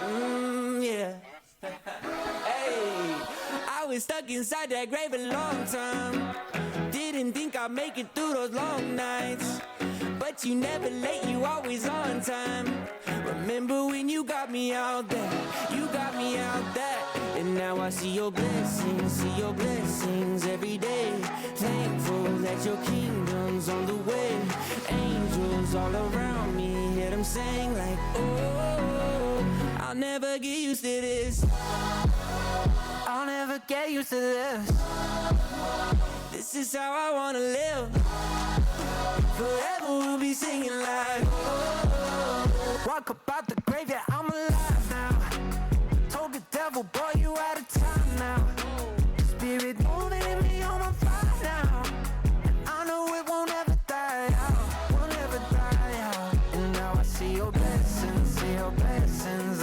Yeah. Hey, I was stuck inside that grave a long time. Didn't think I'd make it through those long nights. But you never late, you always on time. Remember when you got me out there, you got me out there. And now I see your blessings every day. Thankful that your kingdom's on the way. Angels all around me, hear them sing like, oh, I'll never get used to this. I'll never get used to this. This is how I wanna live. Forever we'll be singing like, oh, walk up out the grave, yeah, I'm alive now. Told the devil, boy, you out of time now. Spirit moving in me on my fire now. I know it won't ever die out, won't ever die out. And now I see your blessings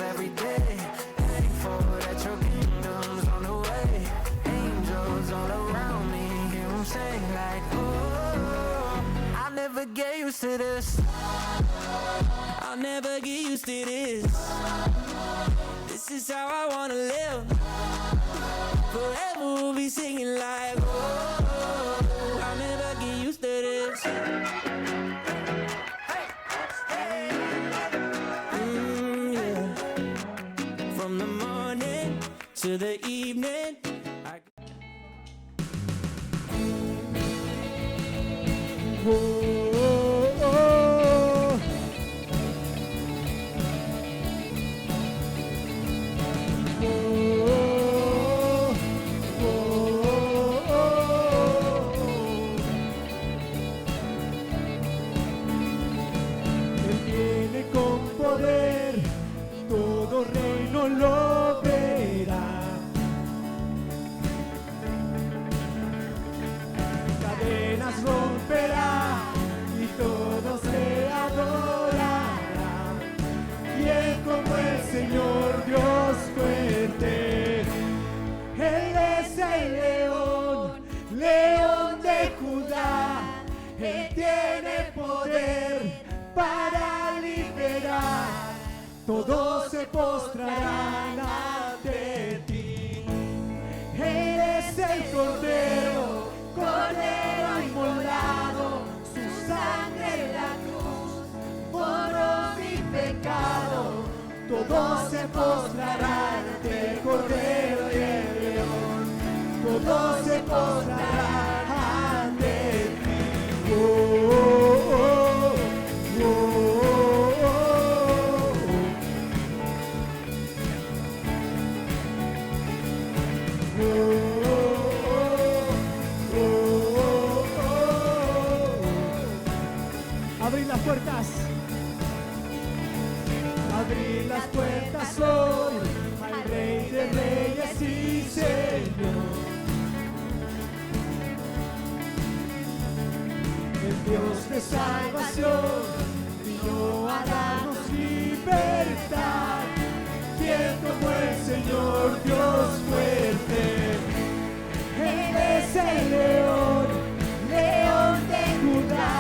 every day. Thankful that your kingdom's on the way. Angels all around me, hear them sing like, oh, I'll never get used to this. I'll never get used to this. This is how I wanna live. Forever we'll be singing like, oh, I'll never get used to this. Yeah. From the morning to the evening. Lo verá. Cadenas romperá y todo se adorará. ¿Quién como el Señor Dios fuerte? Él es el león, león de Judá. Él tiene poder para liberar. Todos se postrarán ante ti. Él es el Cordero, Cordero inmolado, su sangre en la cruz borró mi pecado. Todos se postrarán ante el Cordero y el León. Todos se postrarán ante ti. Oh, oh, oh, oh, oh. Abrir las puertas. Abrir las puertas hoy al Rey de Reyes y Señor. El Dios de salvación vino a darnos libertad. ¿Quién como el Señor Dios fuerte? Él es el león, león de Judá.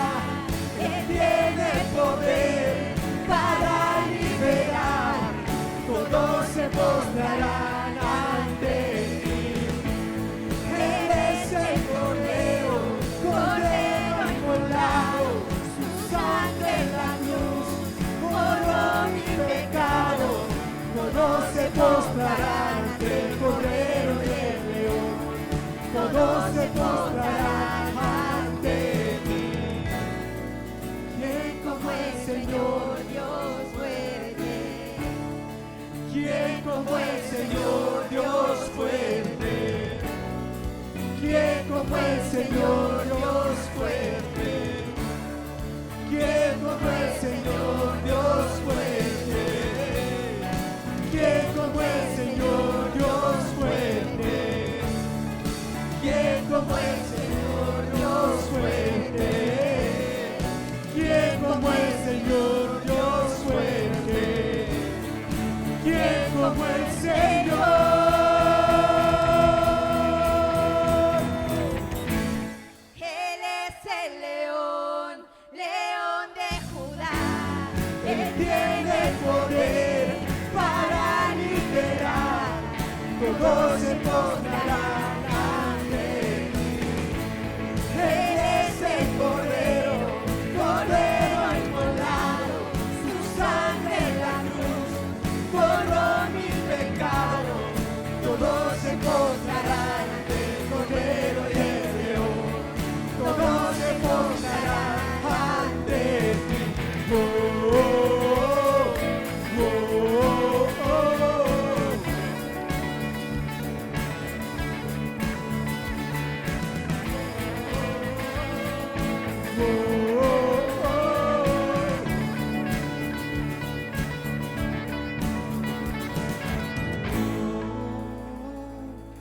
Él tiene poder para liberar. Todos se postrarán ante ti. Él es el Cordero, Cordero inmolado. Su sangre en la cruz borró mi pecado. Todos se postrarán ante el Cordero y el León. Todos se postrarán ante ti. ¿Quién como el Señor Dios fuerte? ¿Quién como el Señor Dios fuerte? ¿Quién como el Señor Dios fuerte? ¿Quién como el Señor Dios fuerte? ¿Quién como el Señor Dios fuerte? ¿Quién como el Señor Dios fuerte? ¿Quién como el Señor Dios fuerte? ¿Quién como el Señor? Él es el león, león de Judá. Él tiene poder para todos se postrarán ante ti. Él es el Cordero, Cordero inmolado, su sangre en la cruz borró mi pecado. Todos se postrarán ante el Cordero y el León, todos se postrarán ante ti. Oh, oh, oh, oh, oh.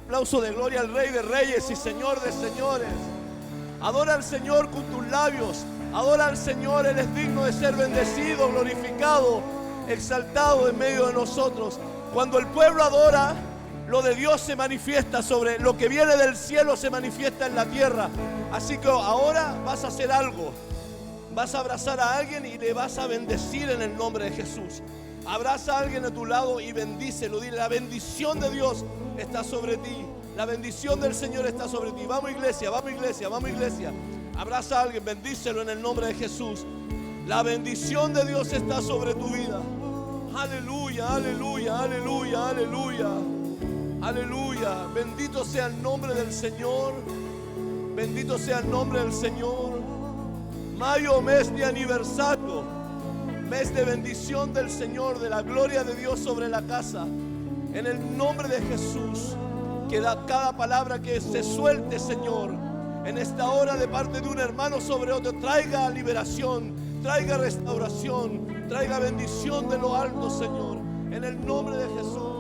Aplauso de gloria al Rey de Reyes y Señor de Señores. Adora al Señor con tus labios. Adora al Señor, Él es digno de ser bendecido, glorificado, exaltado en medio de nosotros. Cuando el pueblo adora, lo de Dios se manifiesta sobre lo que viene del cielo, se manifiesta en la tierra. Así que ahora vas a hacer algo. Vas a abrazar a alguien y le vas a bendecir en el nombre de Jesús. Abraza a alguien a tu lado y bendícelo. Dile: la bendición de Dios está sobre ti. La bendición del Señor está sobre ti. Vamos iglesia, vamos iglesia, vamos iglesia. Abraza a alguien, bendícelo en el nombre de Jesús. La bendición de Dios está sobre tu vida. Aleluya, aleluya, aleluya, aleluya. Aleluya. Bendito sea el nombre del Señor. Bendito sea el nombre del Señor. Mayo, mes de aniversario, mes de bendición del Señor, de la gloria de Dios sobre la casa. En el nombre de Jesús, que cada palabra que se suelte, Señor, en esta hora de parte de un hermano sobre otro, traiga liberación, traiga restauración, traiga bendición de lo alto, Señor, en el nombre de Jesús.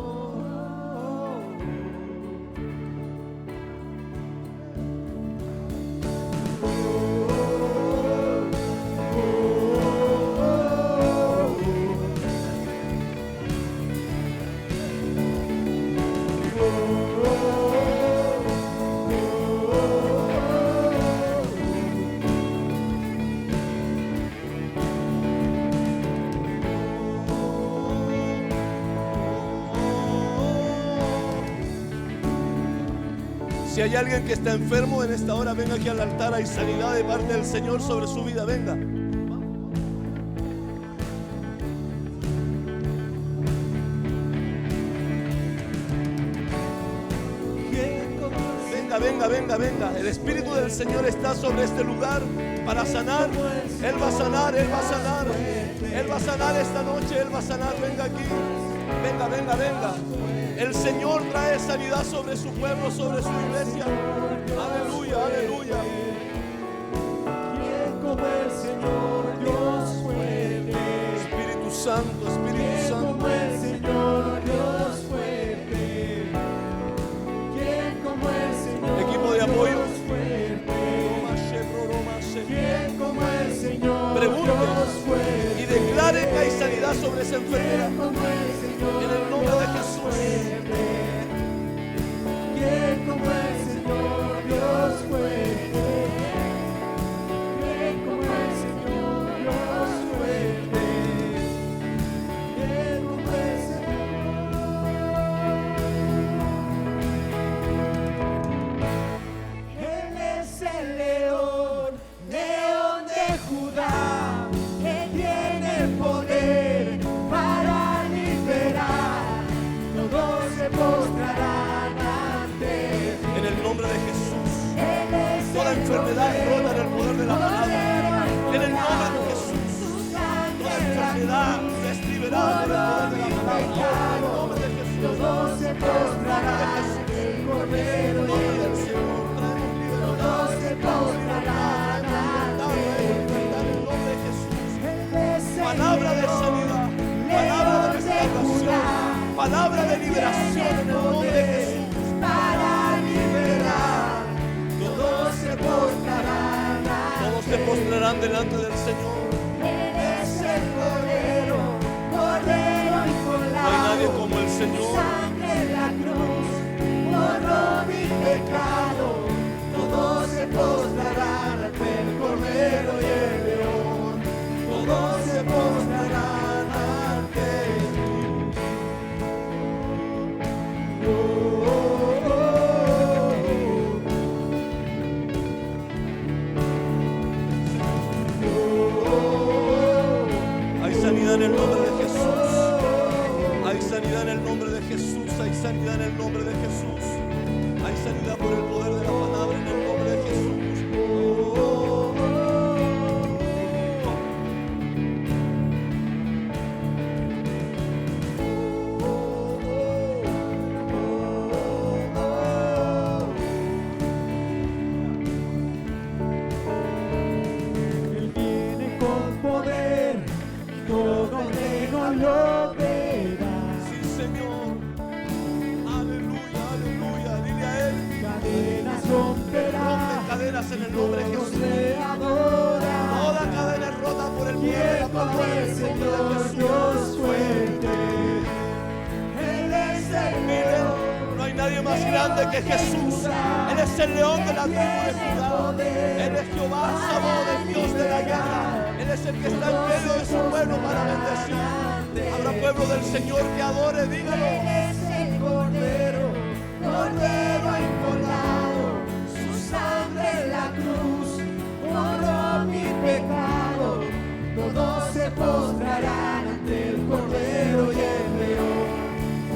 Si hay alguien que está enfermo en esta hora, venga aquí al altar. Hay sanidad de parte del Señor sobre su vida. Venga. Venga, venga, venga, venga. El Espíritu del Señor está sobre este lugar para sanar. Él va a sanar, Él va a sanar. Él va a sanar esta noche, Él va a sanar. Venga aquí. Venga, venga, venga. El Señor trae sanidad sobre su pueblo, sobre su iglesia. Aleluya, aleluya. ¿Quién como el Señor, Dios fuerte? Espíritu Santo, Espíritu ¿Quién Santo. como el Señor, Dios fuerte? ¿Quién como el Señor, Equipo de apoyo. Dios fuerte? ¿Quién como el Señor, Pregunte Dios fuerte? y declare que hay sanidad sobre esa enfermedad. ¿Quién como el Señor, En el nombre de Dios Jesús. fuerte? ¿Quién como el Señor, Dios fuerte? ¿Quién como el Señor, Dios fuerte? ¿Quién como el Señor? Él es el león, león de Judá, que tiene el poder para liberar. Todos se postrarán ante ti. En el nombre de Jesús. Él es Toda el enfermedad Cordero, rota en el poder de la palabra. En el nombre de Jesús. su sangre Toda en la enfermedad cruz es liberada por el poder de la palabra. En el nombre de Jesús. todos se postrarán ante el Cordero En el y nombre el del León. Señor. Traemos libertad. Todos se postrarán ante En el nombre de Jesús. Él es el Palabra de león, sanidad. Palabra de león de restauración. Judá, Palabra de liberación en el nombre de Jesús. para liberar. Todos se postrarán Todos se postrarán delante del Señor. Él es el Cordero, Cordero inmolado. No hay nadie como el Señor. Su sangre en la cruz borró mi pecado. Todos se postrarán ante el Cordero y el León. Todos se postrarán ante ti. Oh, oh, hay sanidad en el nombre de Jesús. Hay sanidad por el poder de la palabra en el nombre de Jesús. Él viene con poder, todo reino lo verá. Sí, Señor. Aleluya, aleluya. Dile a Él. Cadenas romperá, Rompe cadenas en el nombre de Dios Jesús. le adora. Toda cadena es rota por el poder de Quien la como palabra el en el nombre Señor, de Jesús. Dios fuerte. Él es el Dile, león. no hay nadie más grande que Jesús. Él es el león de la tribu de Judá. Él es Jehová, Sabaoth, el Dios de la guerra. Él es el que está en medio de su pueblo para bendecir. Habrá pueblo del Señor que adore, dígalo. Él es el Cordero, Cordero inmolado, su sangre en la cruz borró mi pecado. Todos se postrarán ante el Cordero y el León.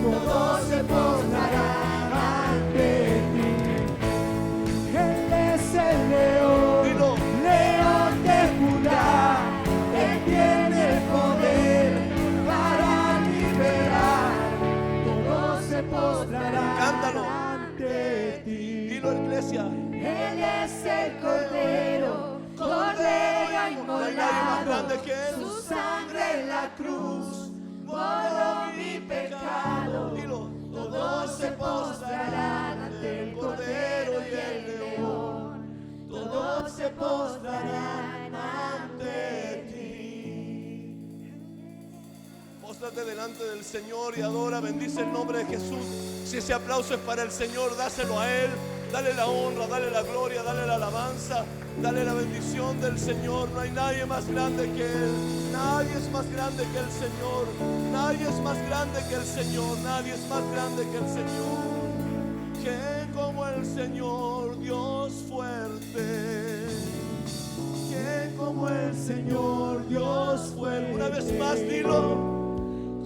Todos se postrarán ante ti. Él es el león, Dilo. León de Judá. Él tiene el poder para liberar. Todos se postrarán Cántalo. ante ti. Dilo, iglesia. Él es el Cordero, Cordero No hay nadie más inmolado, grande que Él. su sangre en la cruz borró mi pecado. Dilo. Todos se postrarán ante el Cordero y el León. Todos se postrarán ante ti. Póstrate delante del Señor y adora, bendice el nombre de Jesús. Si ese aplauso es para el Señor, dáselo a Él. Dale la honra, dale la gloria, dale la alabanza, dale la bendición del Señor. No hay nadie más grande que Él. Nadie es más grande que el Señor. Nadie es más grande que el Señor. Nadie es más grande que el Señor. ¿Quién como el Señor, Dios fuerte? ¿Quién como el Señor, Dios fuerte? Una vez más, dilo.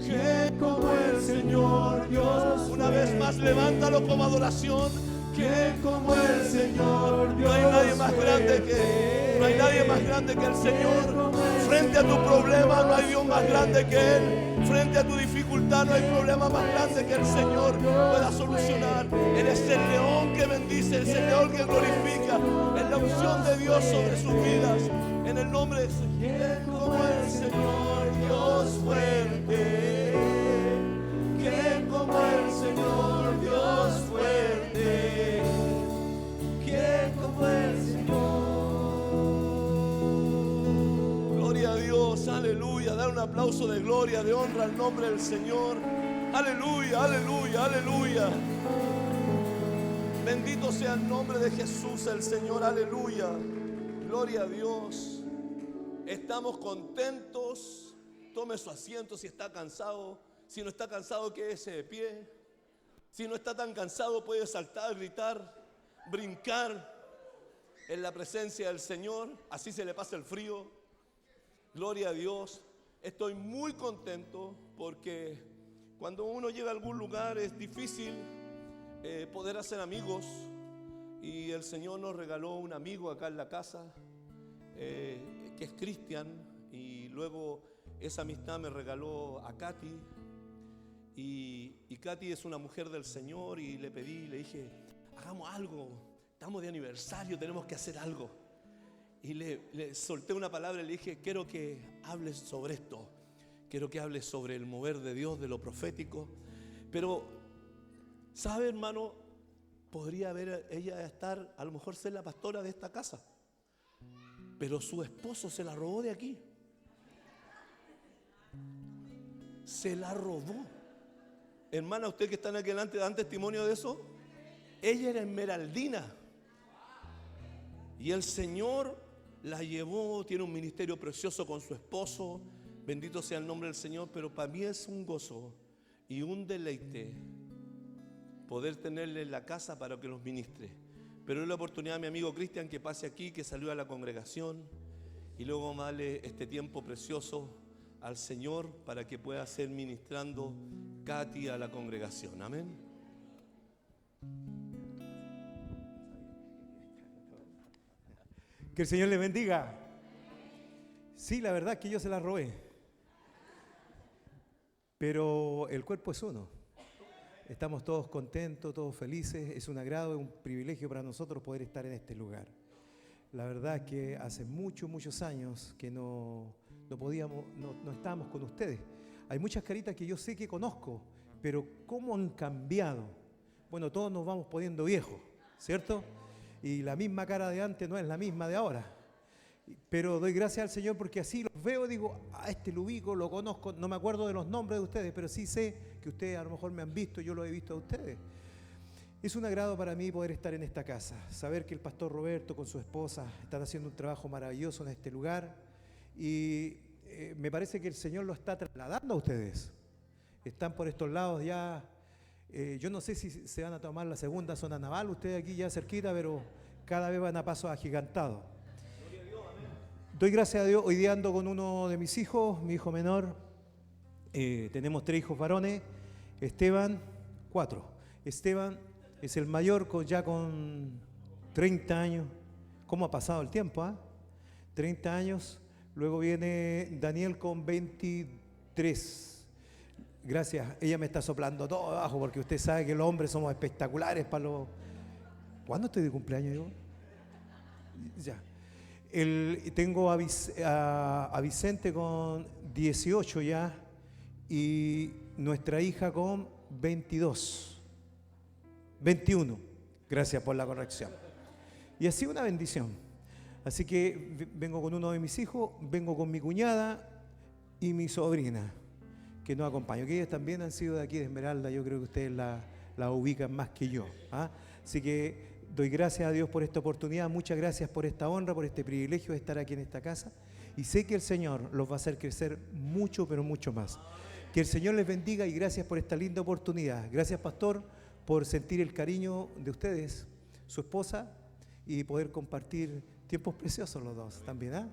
¿Quién como el Señor, Dios? Una vez más, levántalo como adoración. ¿Quién como el Señor, Dios? No hay nadie más grande que Él. No hay nadie más grande que el Señor. Frente a tu problema no hay Dios más grande que Él. Frente a tu dificultad no hay problema más grande que el Señor pueda solucionar. Él es el león que bendice, es el león que glorifica. Es la unción de Dios sobre sus vidas. En el nombre de Jesús. ¿Quién como el Señor, Dios fuerte? ¿Quién como el Señor, Dios fuerte? ¿Quién como el Señor? Gloria a Dios, aleluya. Dar un aplauso de gloria, de honra al nombre del Señor. Aleluya, aleluya, aleluya. Bendito sea el nombre de Jesús el Señor, aleluya. Gloria a Dios. Estamos contentos. Tome su asiento si está cansado. Si no está cansado, quédese de pie. Si no está tan cansado, puede saltar, gritar, brincar en la presencia del Señor. Así se le pasa el frío. Gloria a Dios. Estoy muy contento porque cuando uno llega a algún lugar es difícil poder hacer amigos. Y el Señor nos regaló un amigo acá en la casa que es Cristian. Y luego esa amistad me regaló a Katy. Y Katy es una mujer del Señor y le pedí, le dije, hagamos algo, estamos de aniversario, tenemos que hacer algo. Y le solté una palabra y le dije, quiero que hables sobre esto, quiero que hables sobre el mover de Dios, de lo profético. Pero, ¿sabe, hermano? Podría ella estar, a lo mejor ser la pastora de esta casa, pero su esposo se la robó de aquí. Se la robó. Hermana, usted que está aquí delante, ¿dan testimonio de eso? Ella era esmeraldina. Y el Señor la llevó, tiene un ministerio precioso con su esposo. Bendito sea el nombre del Señor. Pero para mí es un gozo y un deleite poder tenerle en la casa para que los ministre. Pero es la oportunidad a mi amigo Cristian que pase aquí, que salude a la congregación. Y luego vamos a darle este tiempo precioso al Señor para que pueda ser ministrando Katy a la congregación. Amén. Que el Señor les bendiga. Sí, la verdad es que yo se la robé. Pero el cuerpo es uno. Estamos todos contentos, todos felices. Es un agrado, es un privilegio para nosotros poder estar en este lugar. La verdad es que hace muchos años que no estábamos con ustedes. Hay muchas caritas que yo sé que conozco, pero ¿cómo han cambiado? Bueno, todos nos vamos poniendo viejos, ¿cierto? Y la misma cara de antes no es la misma de ahora. Pero doy gracias al Señor porque así los veo, digo, a este lo ubico, lo conozco, no me acuerdo de los nombres de ustedes, pero sí sé que ustedes a lo mejor me han visto, yo lo he visto a ustedes. Es un agrado para mí poder estar en esta casa, saber que el pastor Roberto con su esposa están haciendo un trabajo maravilloso en este lugar y me parece que el Señor lo está trasladando a ustedes. Están por estos lados ya, yo no sé si se van a tomar la segunda zona naval, ustedes aquí ya cerquita, pero cada vez van a pasos agigantados. Doy gracias a Dios, hoy día ando con uno de mis hijos, mi hijo menor, tenemos 3 hijos varones, Esteban, 4. Esteban es el mayor ya con 30 años. ¿Cómo ha pasado el tiempo? 30 años. Luego viene Daniel con 23. Gracias. Ella me está soplando todo abajo porque usted sabe que los hombres somos espectaculares para los... ¿Cuándo estoy de cumpleaños yo? Ya. Tengo a Vicente con 18 ya y nuestra hija con 21. Gracias por la corrección. Y así una bendición. Así que vengo con uno de mis hijos, vengo con mi cuñada y mi sobrina, que nos acompaña. Que ellas también han sido de aquí de Esmeralda, yo creo que ustedes la ubican más que yo. Así que doy gracias a Dios por esta oportunidad, muchas gracias por esta honra, por este privilegio de estar aquí en esta casa. Y sé que el Señor los va a hacer crecer mucho, pero mucho más. Que el Señor les bendiga y gracias por esta linda oportunidad. Gracias, pastor, por sentir el cariño de ustedes, su esposa, y poder compartir tiempos preciosos los dos también.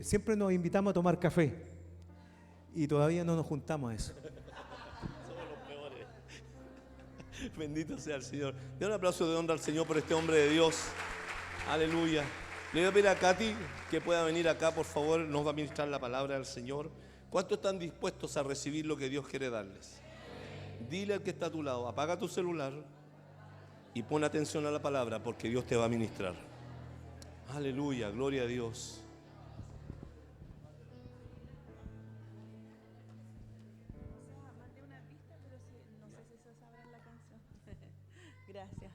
Siempre nos invitamos a tomar café y todavía no nos juntamos a eso. Somos los peores. Bendito sea el Señor. Den un aplauso de honra al Señor por este hombre de Dios. Aleluya. Le voy a pedir a Katy que pueda venir acá, por favor. Nos va a ministrar la palabra del Señor. ¿Cuántos están dispuestos a recibir lo que Dios quiere darles? Dile al que está a tu lado, apaga tu celular y pon atención a la palabra porque Dios te va a ministrar. Aleluya, gloria a Dios. Mandé una pista, pero no sé si se sabrá la canción. Gracias.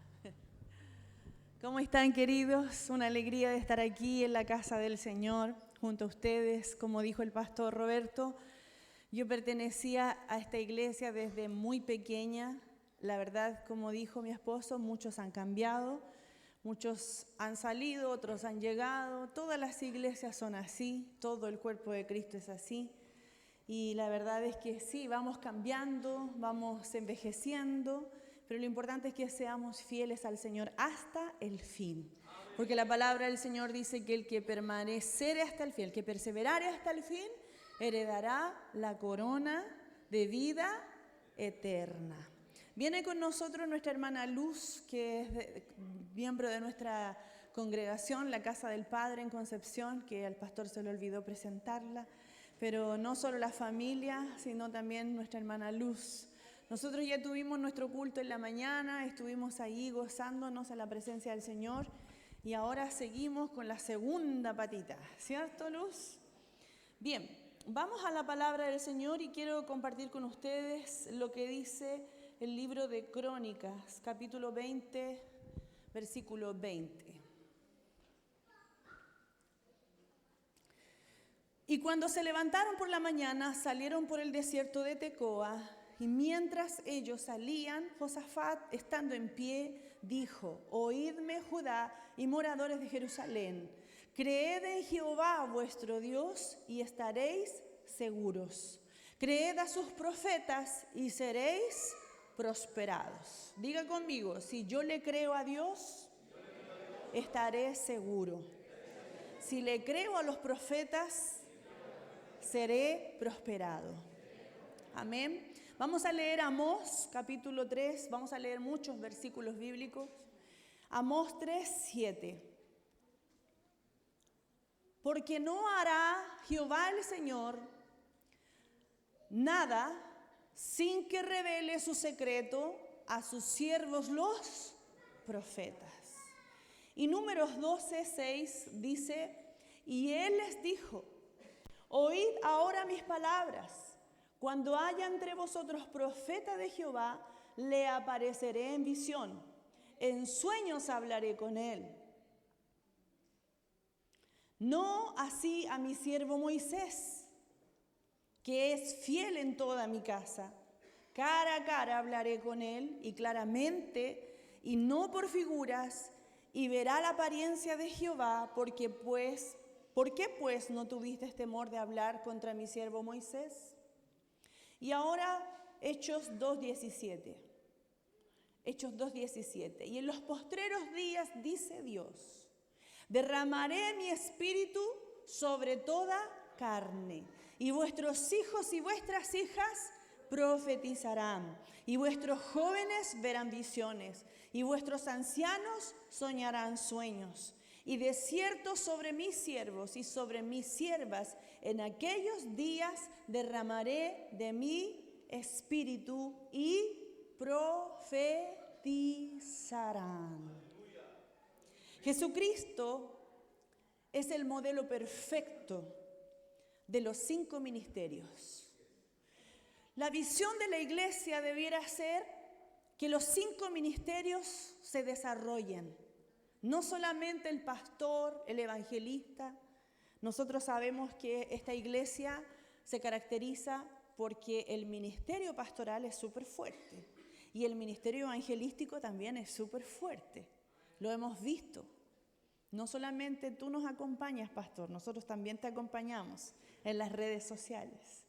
¿Cómo están, queridos? Una alegría de estar aquí en la casa del Señor, junto a ustedes. Como dijo el pastor Roberto, yo pertenecía a esta iglesia desde muy pequeña. La verdad, como dijo mi esposo, muchos han cambiado, muchos han salido, otros han llegado. Todas las iglesias son así, todo el cuerpo de Cristo es así. Y la verdad es que sí, vamos cambiando, vamos envejeciendo, pero lo importante es que seamos fieles al Señor hasta el fin. Porque la palabra del Señor dice que el que permaneciere hasta el fin, el que perseverare hasta el fin, heredará la corona de vida eterna. Viene con nosotros nuestra hermana Luz, que es miembro de nuestra congregación, la Casa del Padre en Concepción, que al pastor se le olvidó presentarla, pero no solo la familia, sino también nuestra hermana Luz. Nosotros ya tuvimos nuestro culto en la mañana, estuvimos ahí gozándonos en la presencia del Señor y ahora seguimos con la segunda patita, ¿cierto, Luz? Bien, vamos a la palabra del Señor y quiero compartir con ustedes lo que dice el libro de Crónicas, capítulo 20, versículo 20. Y cuando se levantaron por la mañana, salieron por el desierto de Tecoa, y mientras ellos salían, Josafat, estando en pie, dijo: Oídme, Judá y moradores de Jerusalén, creed en Jehová vuestro Dios y estaréis seguros. Creed a sus profetas y seréis prosperados. Diga conmigo, si yo le creo a Dios, estaré seguro. Si le creo a los profetas, seré prosperado. Amén. Vamos a leer Amós capítulo 3, vamos a leer muchos versículos bíblicos. Amós 3, 7. Porque no hará Jehová el Señor nada sin que revele su secreto a sus siervos los profetas. Y Números 12, 6 dice, y él les dijo, oíd ahora mis palabras, cuando haya entre vosotros profeta de Jehová, le apareceré en visión, en sueños hablaré con él. No así a mi siervo Moisés, que es fiel en toda mi casa. Cara a cara hablaré con él y claramente, y no por figuras, y verá la apariencia de Jehová, ¿por qué pues no tuviste temor de hablar contra mi siervo Moisés? Y ahora Hechos 2:17. Hechos 2:17. Y en los postreros días, dice Dios, derramaré mi espíritu sobre toda carne, y vuestros hijos y vuestras hijas profetizarán, y vuestros jóvenes verán visiones, y vuestros ancianos soñarán sueños. Y de cierto sobre mis siervos y sobre mis siervas en aquellos días derramaré de mi espíritu y profetizarán. Jesucristo es el modelo perfecto de los 5 ministerios. La visión de la iglesia debiera ser que los 5 ministerios se desarrollen. No solamente el pastor, el evangelista. Nosotros sabemos que esta iglesia se caracteriza porque el ministerio pastoral es súper fuerte y el ministerio evangelístico también es súper fuerte. Lo hemos visto. No solamente tú nos acompañas, pastor, nosotros también te acompañamos en las redes sociales.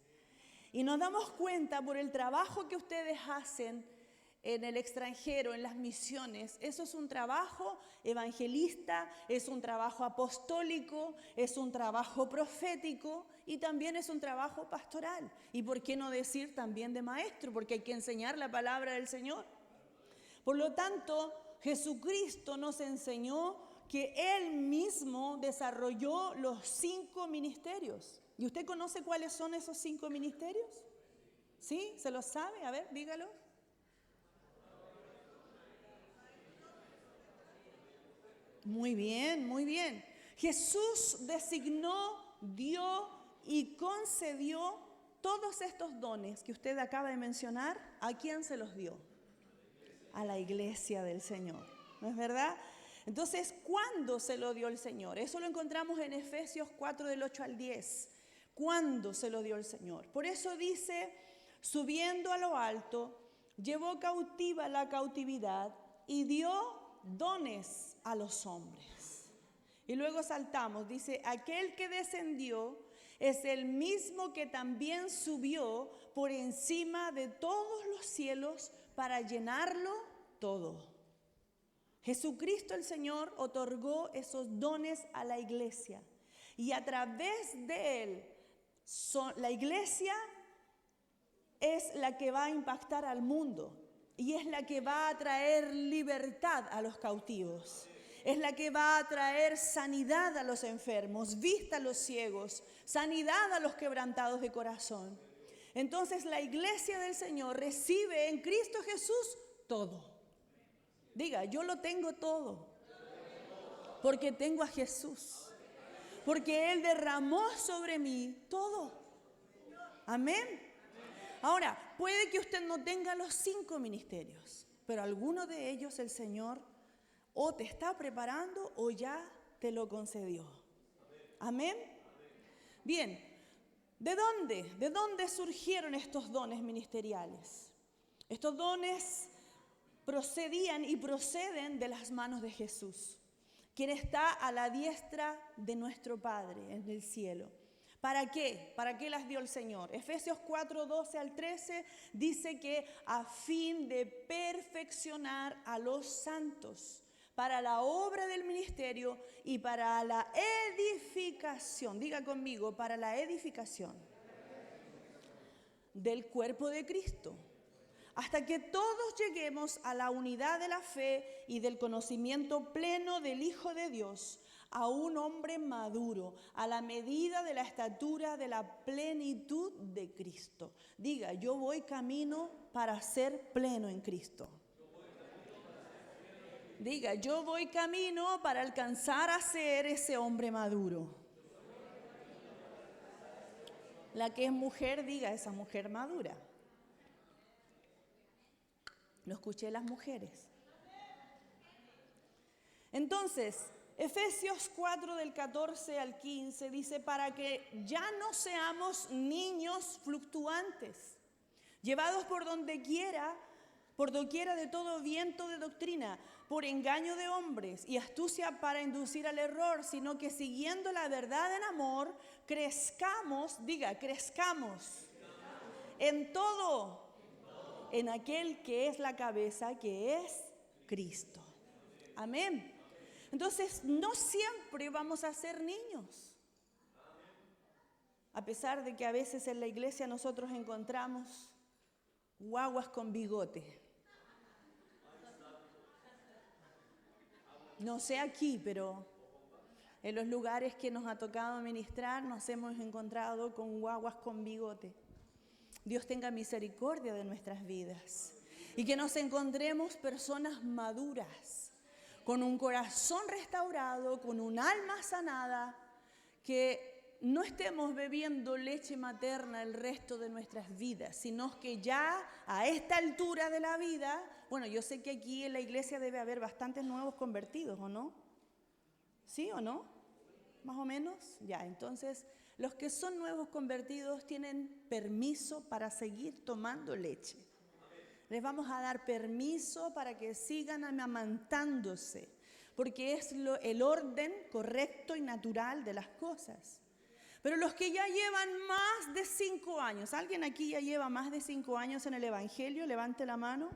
Y nos damos cuenta por el trabajo que ustedes hacen en el extranjero, en las misiones. Eso es un trabajo evangelista, es un trabajo apostólico, es un trabajo profético y también es un trabajo pastoral. Y por qué no decir también de maestro, porque hay que enseñar la palabra del Señor. Por lo tanto, Jesucristo nos enseñó que Él mismo desarrolló los 5 ministerios. ¿Y usted conoce cuáles son esos 5 ministerios? ¿Sí? ¿Se los sabe? A ver, dígalo. Muy bien, muy bien. Jesús designó, dio y concedió todos estos dones que usted acaba de mencionar. ¿A quién se los dio? A la iglesia del Señor. ¿No es verdad? Entonces, ¿cuándo se lo dio el Señor? Eso lo encontramos en Efesios 4, del 8 al 10. ¿Cuándo se lo dio el Señor? Por eso dice, subiendo a lo alto, llevó cautiva la cautividad y dio dones a los hombres. Y luego saltamos, dice, aquel que descendió es el mismo que también subió por encima de todos los cielos para llenarlo todo. Jesucristo el Señor otorgó esos dones a la iglesia y a través de Él la iglesia es la que va a impactar al mundo y es la que va a traer libertad a los cautivos. Es la que va a traer sanidad a los enfermos, vista a los ciegos, sanidad a los quebrantados de corazón. Entonces la iglesia del Señor recibe en Cristo Jesús todo. Diga, yo lo tengo todo, porque tengo a Jesús, porque Él derramó sobre mí todo. Amén. Ahora, puede que usted no tenga los 5 ministerios, pero alguno de ellos el Señor o te está preparando o ya te lo concedió. Amén. Bien, ¿de dónde surgieron estos dones ministeriales? Estos dones procedían y proceden de las manos de Jesús, quien está a la diestra de nuestro Padre en el cielo. ¿Para qué? ¿Para qué las dio el Señor? Efesios 4, 12 al 13 dice que a fin de perfeccionar a los santos para la obra del ministerio y para la edificación. Diga conmigo, para la edificación del cuerpo de Cristo, hasta que todos lleguemos a la unidad de la fe y del conocimiento pleno del Hijo de Dios, a un hombre maduro, a la medida de la estatura de la plenitud de Cristo. Diga, yo voy camino para ser pleno en Cristo. Diga, yo voy camino para alcanzar a ser ese hombre maduro. La que es mujer, diga, esa mujer madura. Lo escuché las mujeres. Entonces, Efesios 4 del 14 al 15 dice, para que ya no seamos niños fluctuantes, llevados por doquiera de todo viento de doctrina, por engaño de hombres y astucia para inducir al error, sino que siguiendo la verdad en amor, crezcamos, diga, crezcamos en todo, en aquel que es la cabeza, que es Cristo. Amén. Entonces, no siempre vamos a ser niños. A pesar de que a veces en la iglesia nosotros encontramos guaguas con bigote. No sé aquí, pero en los lugares que nos ha tocado ministrar nos hemos encontrado con guaguas con bigote. Dios tenga misericordia de nuestras vidas y que nos encontremos personas maduras, con un corazón restaurado, con un alma sanada, que no estemos bebiendo leche materna el resto de nuestras vidas, sino que ya a esta altura de la vida, bueno, yo sé que aquí en la iglesia debe haber bastantes nuevos convertidos, ¿o no? ¿Sí o no? ¿Más o menos? Ya, entonces los que son nuevos convertidos tienen permiso para seguir tomando leche. Les vamos a dar permiso para que sigan amamantándose, porque es el orden correcto y natural de las cosas. Pero los que ya llevan más de 5 años, ¿alguien aquí ya lleva más de 5 años en el Evangelio? Levante la mano.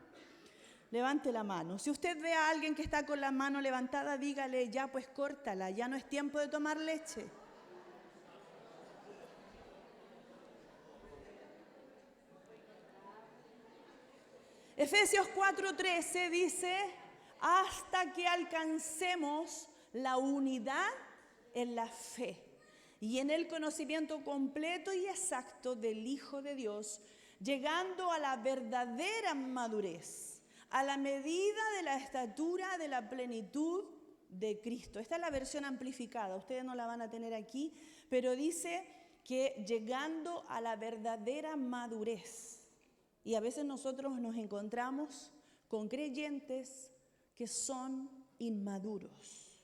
Levante la mano. Si usted ve a alguien que está con la mano levantada, dígale, ya pues córtala, ya no es tiempo de tomar leche. Efesios 4:13 dice, hasta que alcancemos la unidad en la fe y en el conocimiento completo y exacto del Hijo de Dios, llegando a la verdadera madurez, a la medida de la estatura de la plenitud de Cristo. Esta es la versión amplificada, ustedes no la van a tener aquí, pero dice que llegando a la verdadera madurez. Y a veces nosotros nos encontramos con creyentes que son inmaduros,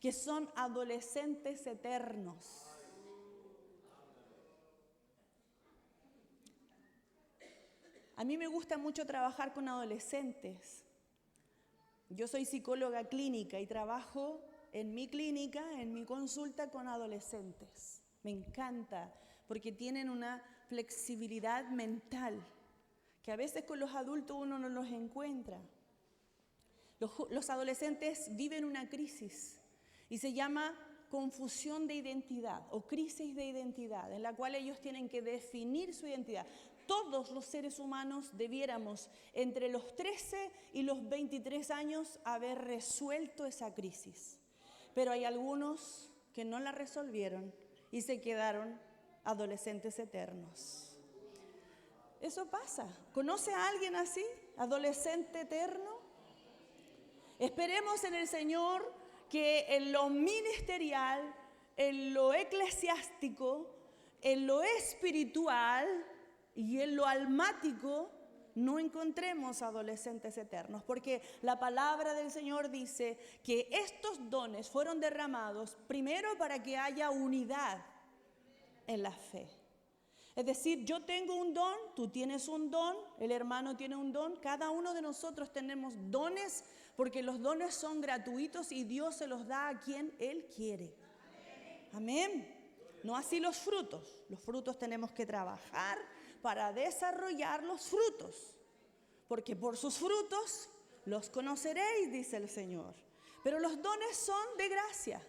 que son adolescentes eternos. A mí me gusta mucho trabajar con adolescentes. Yo soy psicóloga clínica y trabajo en mi clínica, en mi consulta con adolescentes. Me encanta porque tienen una flexibilidad mental que a veces con los adultos uno no los encuentra. Los adolescentes viven una crisis y se llama confusión de identidad o crisis de identidad, en la cual ellos tienen que definir su identidad. Todos los seres humanos debiéramos entre los 13 y los 23 años haber resuelto esa crisis, pero hay algunos que no la resolvieron y se quedaron adolescentes eternos. Eso pasa. ¿Conoce a alguien así? ¿Adolescente eterno? Esperemos en el Señor que en lo ministerial, en lo eclesiástico, en lo espiritual y en lo almático no encontremos adolescentes eternos, porque la palabra del Señor dice que estos dones fueron derramados primero para que haya unidad en la fe. Es decir, yo tengo un don, tú tienes un don, el hermano tiene un don, cada uno de nosotros tenemos dones, porque los dones son gratuitos y Dios se los da a quien Él quiere. Amén. No así los frutos tenemos que trabajar para desarrollar los frutos, porque por sus frutos los conoceréis, dice el Señor. Pero los dones son de gracia.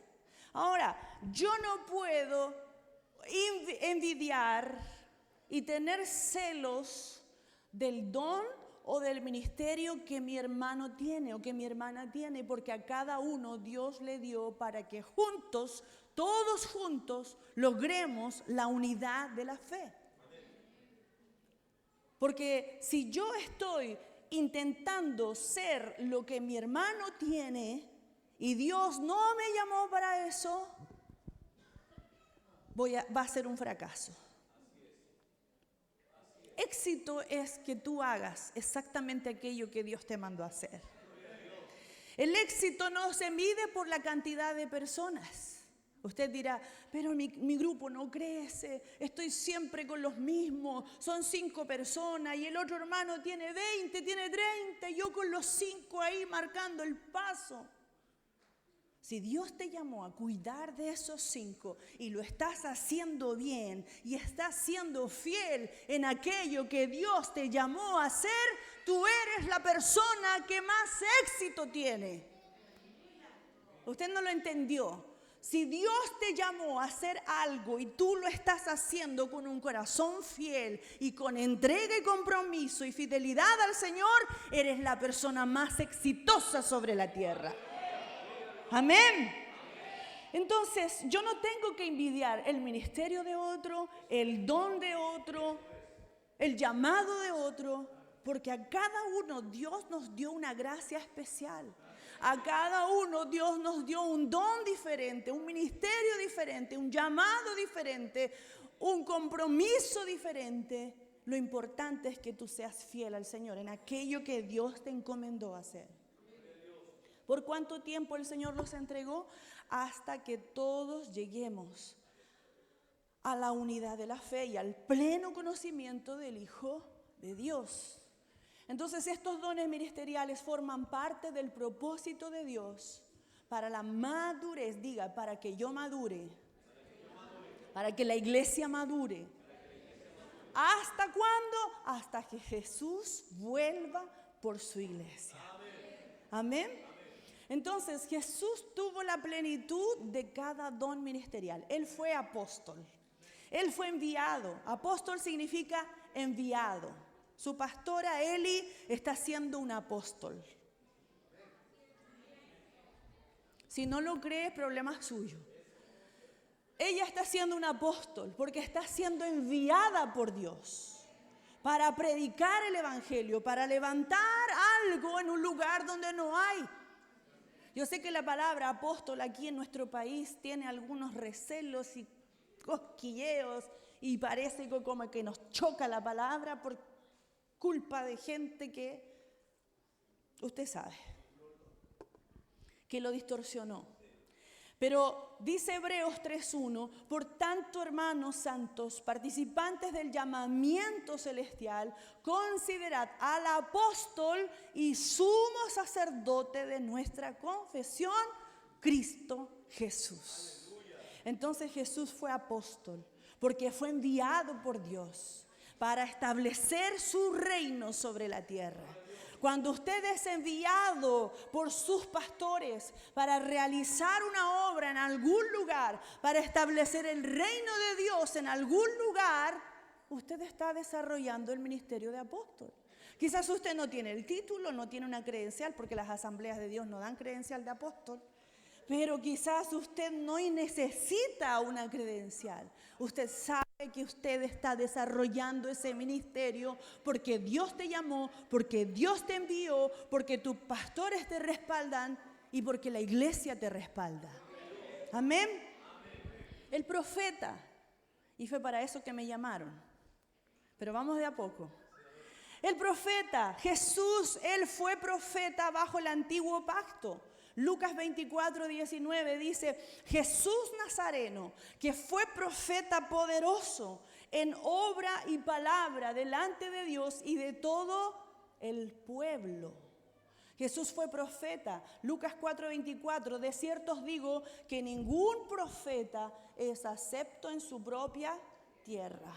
Ahora, yo no puedo envidiar y tener celos del don o del ministerio que mi hermano tiene o que mi hermana tiene, porque a cada uno Dios le dio para que juntos, todos juntos, logremos la unidad de la fe. Porque si yo estoy intentando ser lo que mi hermano tiene y Dios no me llamó para eso, va a ser un fracaso. Éxito es que tú hagas exactamente aquello que Dios te mandó a hacer. El éxito no se mide por la cantidad de personas. Usted dirá, pero mi grupo no crece, estoy siempre con los mismos, son 5 personas y el otro hermano tiene 20, tiene 30, y yo con los 5 ahí marcando el paso. Si Dios te llamó a cuidar de esos 5 y lo estás haciendo bien y estás siendo fiel en aquello que Dios te llamó a hacer, tú eres la persona que más éxito tiene. Usted no lo entendió. Si Dios te llamó a hacer algo y tú lo estás haciendo con un corazón fiel y con entrega y compromiso y fidelidad al Señor, eres la persona más exitosa sobre la tierra. Amén. Entonces, yo no tengo que envidiar el ministerio de otro, el don de otro, el llamado de otro, porque a cada uno Dios nos dio una gracia especial. A cada uno Dios nos dio un don diferente, un ministerio diferente, un llamado diferente, un compromiso diferente. Lo importante es que tú seas fiel al Señor en aquello que Dios te encomendó hacer. ¿Por cuánto tiempo el Señor nos entregó? Hasta que todos lleguemos a la unidad de la fe y al pleno conocimiento del Hijo de Dios. Entonces estos dones ministeriales forman parte del propósito de Dios para la madurez. Diga, para que yo madure, para que la iglesia madure. ¿Hasta cuándo? Hasta que Jesús vuelva por su iglesia. Amén. Entonces Jesús tuvo la plenitud de cada don ministerial. Él fue apóstol, Él fue enviado. Apóstol significa enviado. Su pastora Eli está siendo un apóstol. Si no lo cree, es problema suyo. Ella está siendo un apóstol porque está siendo enviada por Dios para predicar el evangelio, para levantar algo en un lugar donde no hay. Yo sé que la palabra apóstol aquí en nuestro país tiene algunos recelos y cosquilleos y parece como que nos choca la palabra por culpa de gente que, usted sabe, que lo distorsionó. Pero dice Hebreos 3:1, por tanto, hermanos santos, participantes del llamamiento celestial, considerad al apóstol y sumo sacerdote de nuestra confesión, Cristo Jesús. Entonces Jesús fue apóstol porque fue enviado por Dios para establecer su reino sobre la tierra. Cuando usted es enviado por sus pastores para realizar una obra en algún lugar, para establecer el reino de Dios en algún lugar, usted está desarrollando el ministerio de apóstol. Quizás usted no tiene el título, no tiene una credencial, porque las asambleas de Dios no dan credencial de apóstol. Pero quizás usted no necesita una credencial. Usted sabe que usted está desarrollando ese ministerio porque Dios te llamó, porque Dios te envió, porque tus pastores te respaldan y porque la iglesia te respalda. Amén. El profeta, y fue para eso que me llamaron, pero vamos de a poco. El profeta, Jesús, Él fue profeta bajo el antiguo pacto. Lucas 24:19 dice, Jesús Nazareno, que fue profeta poderoso en obra y palabra delante de Dios y de todo el pueblo. Jesús fue profeta. Lucas 4:24, de cierto os digo que ningún profeta es acepto en su propia tierra.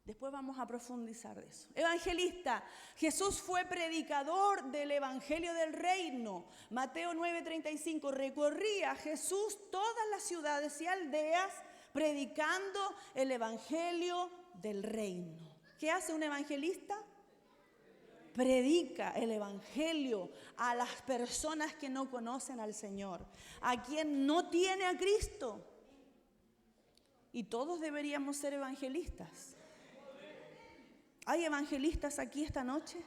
Después vamos a profundizar de eso. Evangelista. Jesús fue predicador del evangelio del reino. Mateo 9:35. Recorría Jesús todas las ciudades y aldeas predicando el evangelio del reino. ¿Qué hace un evangelista? Predica el evangelio a las personas que no conocen al Señor, a quien no tiene a Cristo. Y todos deberíamos ser evangelistas. ¿Hay evangelistas aquí esta noche?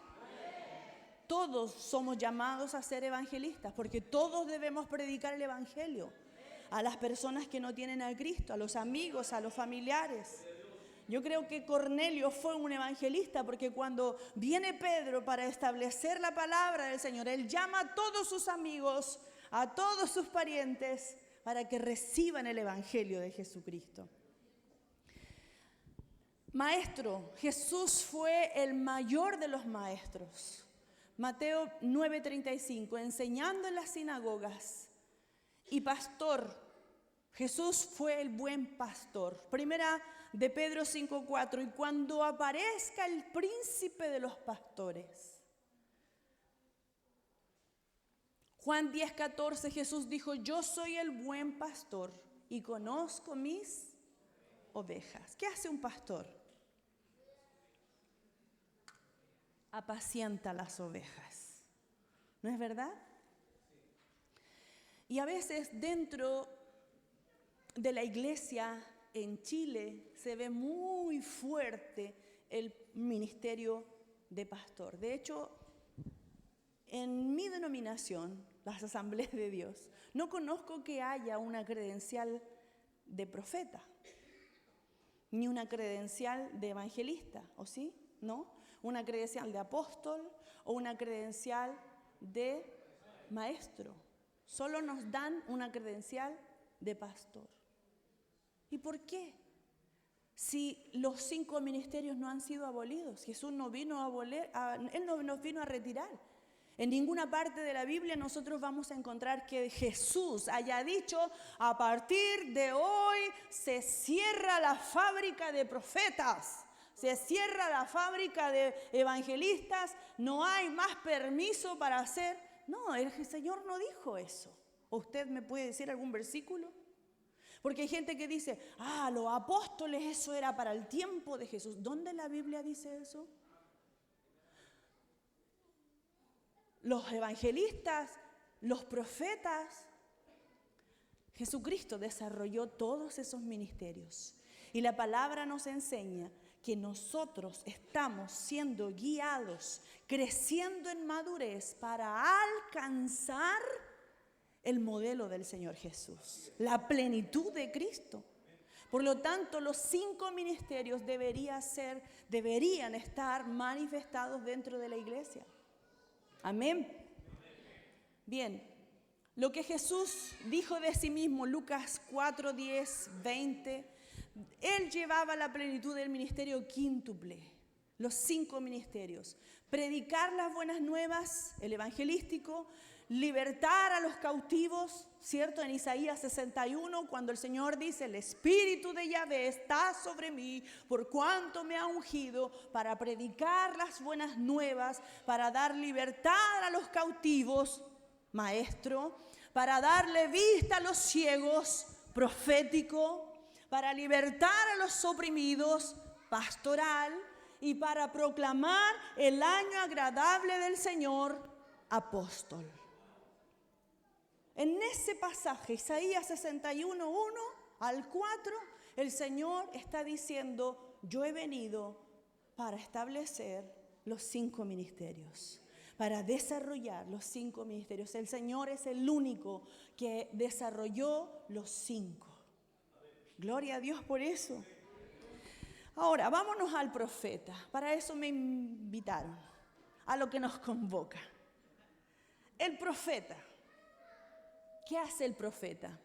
Todos somos llamados a ser evangelistas, porque todos debemos predicar el evangelio a las personas que no tienen a Cristo, a los amigos, a los familiares. Yo creo que Cornelio fue un evangelista, porque cuando viene Pedro para establecer la palabra del Señor, él llama a todos sus amigos, a todos sus parientes, para que reciban el evangelio de Jesucristo. Maestro, Jesús fue el mayor de los maestros. Mateo 9:35, enseñando en las sinagogas. Y pastor, Jesús fue el buen pastor. Primera de Pedro 5:4, y cuando aparezca el príncipe de los pastores. Juan 10:14, Jesús dijo, yo soy el buen pastor y conozco mis ovejas. ¿Qué hace un pastor? Apacienta las ovejas. ¿No es verdad? Y a veces dentro de la iglesia en Chile se ve muy fuerte el ministerio de pastor. De hecho, en mi denominación, las Asambleas de Dios, no conozco que haya una credencial de profeta, ni una credencial de evangelista, ¿o sí? ¿No? Una credencial de apóstol o una credencial de maestro. Solo nos dan una credencial de pastor. ¿Y por qué? Si los 5 ministerios no han sido abolidos, Jesús no vino a abolir, Él no nos vino a retirar. En ninguna parte de la Biblia nosotros vamos a encontrar que Jesús haya dicho, a partir de hoy se cierra la fábrica de profetas. Se cierra la fábrica de evangelistas, no hay más permiso para hacer. No, el Señor no dijo eso. ¿O usted me puede decir algún versículo? Porque hay gente que dice, los apóstoles, eso era para el tiempo de Jesús. ¿Dónde la Biblia dice eso? Los evangelistas, los profetas, Jesucristo desarrolló todos esos ministerios. Y la palabra nos enseña que nosotros estamos siendo guiados, creciendo en madurez para alcanzar el modelo del Señor Jesús, la plenitud de Cristo. Por lo tanto, los 5 ministerios deberían estar manifestados dentro de la iglesia. Amén. Bien, lo que Jesús dijo de sí mismo, Lucas 4, 10, 20, Él llevaba la plenitud del ministerio quíntuple, los 5 ministerios. Predicar las buenas nuevas, el evangelístico, libertar a los cautivos, ¿cierto? En Isaías 61, cuando el Señor dice, el Espíritu de Yahvé está sobre mí, por cuanto me ha ungido para predicar las buenas nuevas, para dar libertad a los cautivos, maestro, para darle vista a los ciegos, profético, para libertar a los oprimidos, pastoral, y para proclamar el año agradable del Señor, apóstol. En ese pasaje, Isaías 61, 1 al 4, el Señor está diciendo, yo he venido para establecer los 5 ministerios, para desarrollar los 5 ministerios. El Señor es el único que desarrolló los 5. Gloria a Dios por eso. Ahora, vámonos al profeta. Para eso me invitaron, a lo que nos convoca. El profeta. ¿Qué hace el profeta?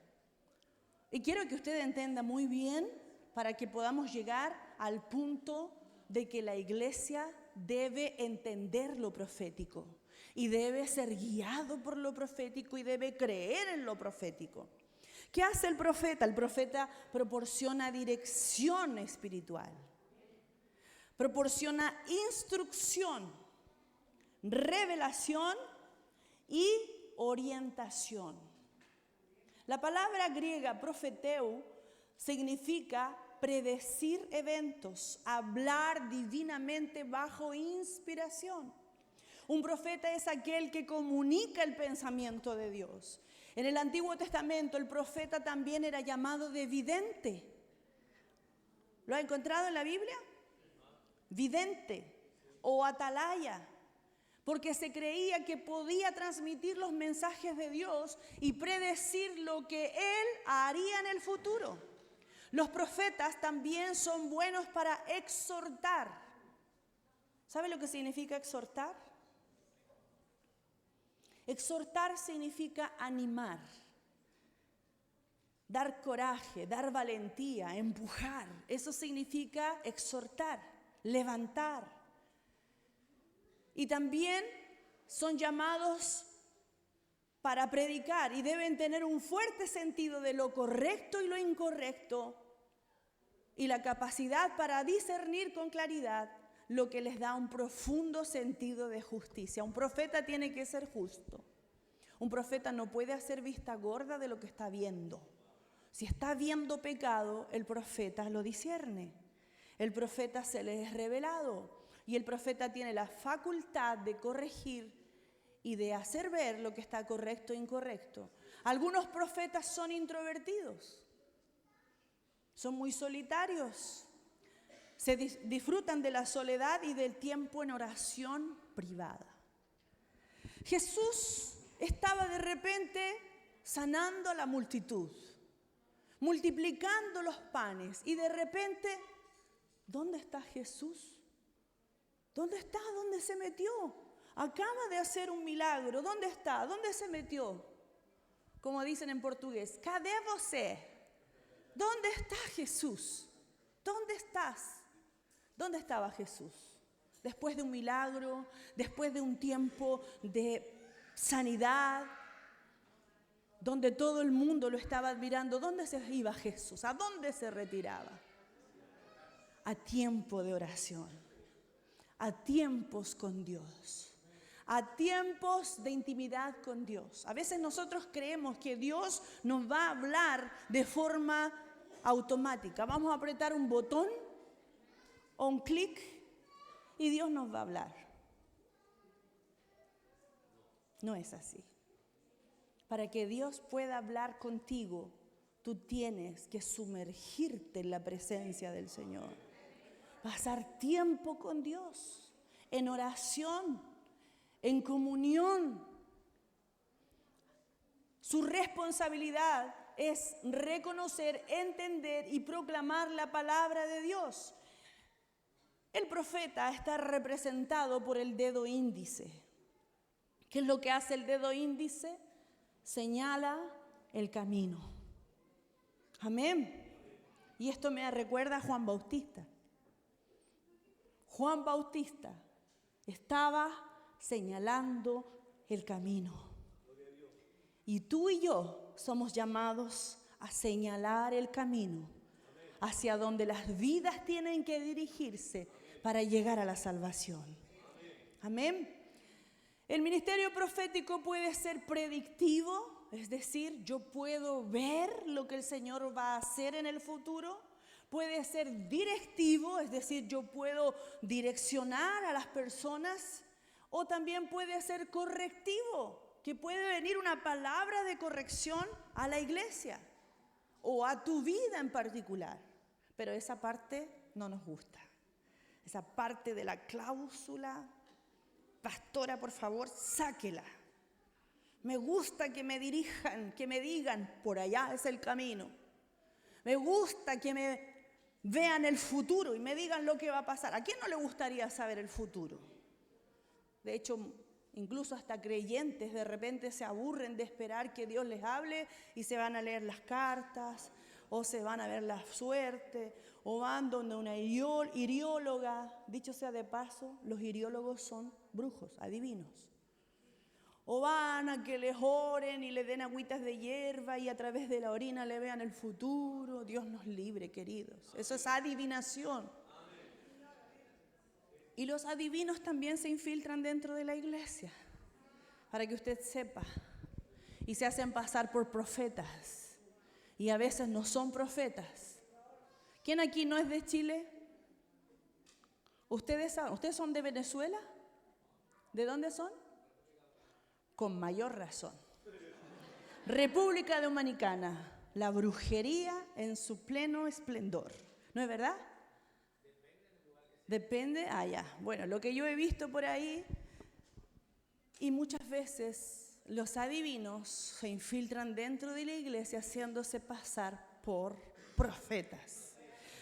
Y quiero que usted entienda muy bien para que podamos llegar al punto de que la iglesia debe entender lo profético y debe ser guiado por lo profético y debe creer en lo profético. ¿Qué hace el profeta? El profeta proporciona dirección espiritual, proporciona instrucción, revelación y orientación. La palabra griega profeteu significa predecir eventos, hablar divinamente bajo inspiración. Un profeta es aquel que comunica el pensamiento de Dios. En el Antiguo Testamento el profeta también era llamado de vidente. ¿Lo ha encontrado en la Biblia? Vidente o atalaya, porque se creía que podía transmitir los mensajes de Dios y predecir lo que Él haría en el futuro. Los profetas también son buenos para exhortar. ¿Sabe lo que significa exhortar? Exhortar significa animar, dar coraje, dar valentía, empujar. Eso significa exhortar, levantar. Y también son llamados para predicar y deben tener un fuerte sentido de lo correcto y lo incorrecto y la capacidad para discernir con claridad lo que les da un profundo sentido de justicia. Un profeta tiene que ser justo. Un profeta no puede hacer vista gorda de lo que está viendo. Si está viendo pecado, el profeta lo discierne. El profeta se le es revelado y el profeta tiene la facultad de corregir y de hacer ver lo que está correcto e incorrecto. Algunos profetas son introvertidos, son muy solitarios, se disfrutan de la soledad y del tiempo en oración privada. Jesús estaba de repente sanando a la multitud, multiplicando los panes y de repente, ¿dónde está Jesús? ¿Dónde está? ¿Dónde se metió? Acaba de hacer un milagro. ¿Dónde está? ¿Dónde se metió? Como dicen en portugués, ¿cadê você? ¿Dónde está Jesús? ¿Dónde estás? ¿Dónde estaba Jesús? Después de un milagro, después de un tiempo de sanidad, donde todo el mundo lo estaba admirando, ¿dónde se iba Jesús? ¿A dónde se retiraba? A tiempo de oración, a tiempos con Dios, a tiempos de intimidad con Dios. A veces nosotros creemos que Dios nos va a hablar de forma automática. Vamos a apretar un botón o un clic y Dios nos va a hablar. No es así. Para que Dios pueda hablar contigo, tú tienes que sumergirte en la presencia del Señor. Pasar tiempo con Dios, en oración, en comunión. Su responsabilidad es reconocer, entender y proclamar la palabra de Dios. El profeta está representado por el dedo índice. ¿Qué es lo que hace el dedo índice? Señala el camino. Amén. Y esto me recuerda a Juan Bautista. Juan Bautista estaba señalando el camino. Y tú y yo somos llamados a señalar el camino hacia donde las vidas tienen que dirigirse para llegar a la salvación. Amén. El ministerio profético puede ser predictivo, es decir, yo puedo ver lo que el Señor va a hacer en el futuro. Puede ser directivo, es decir, yo puedo direccionar a las personas. O también puede ser correctivo, que puede venir una palabra de corrección a la iglesia o a tu vida en particular. Pero esa parte no nos gusta. Esa parte de la cláusula, pastora, por favor, sáquela. Me gusta que me dirijan, que me digan, por allá es el camino. Me gusta que me vean el futuro y me digan lo que va a pasar. ¿A quién no le gustaría saber el futuro? De hecho, incluso hasta creyentes de repente se aburren de esperar que Dios les hable y se van a leer las cartas, o se van a ver la suerte, o van donde una irióloga. Dicho sea de paso, los iriólogos son brujos, adivinos. O van a que les oren y le den agüitas de hierba y a través de la orina le vean el futuro. Dios nos libre, queridos. Eso es adivinación. Y los adivinos también se infiltran dentro de la iglesia, para que usted sepa. Y se hacen pasar por profetas. Y a veces no son profetas. ¿Quién aquí no es de Chile? ¿Ustedes son de Venezuela? ¿De dónde son? Con mayor razón. República Dominicana, la brujería en su pleno esplendor. ¿No es verdad? Depende, ya. Bueno, lo que yo he visto por ahí, y muchas veces los adivinos se infiltran dentro de la iglesia haciéndose pasar por profetas.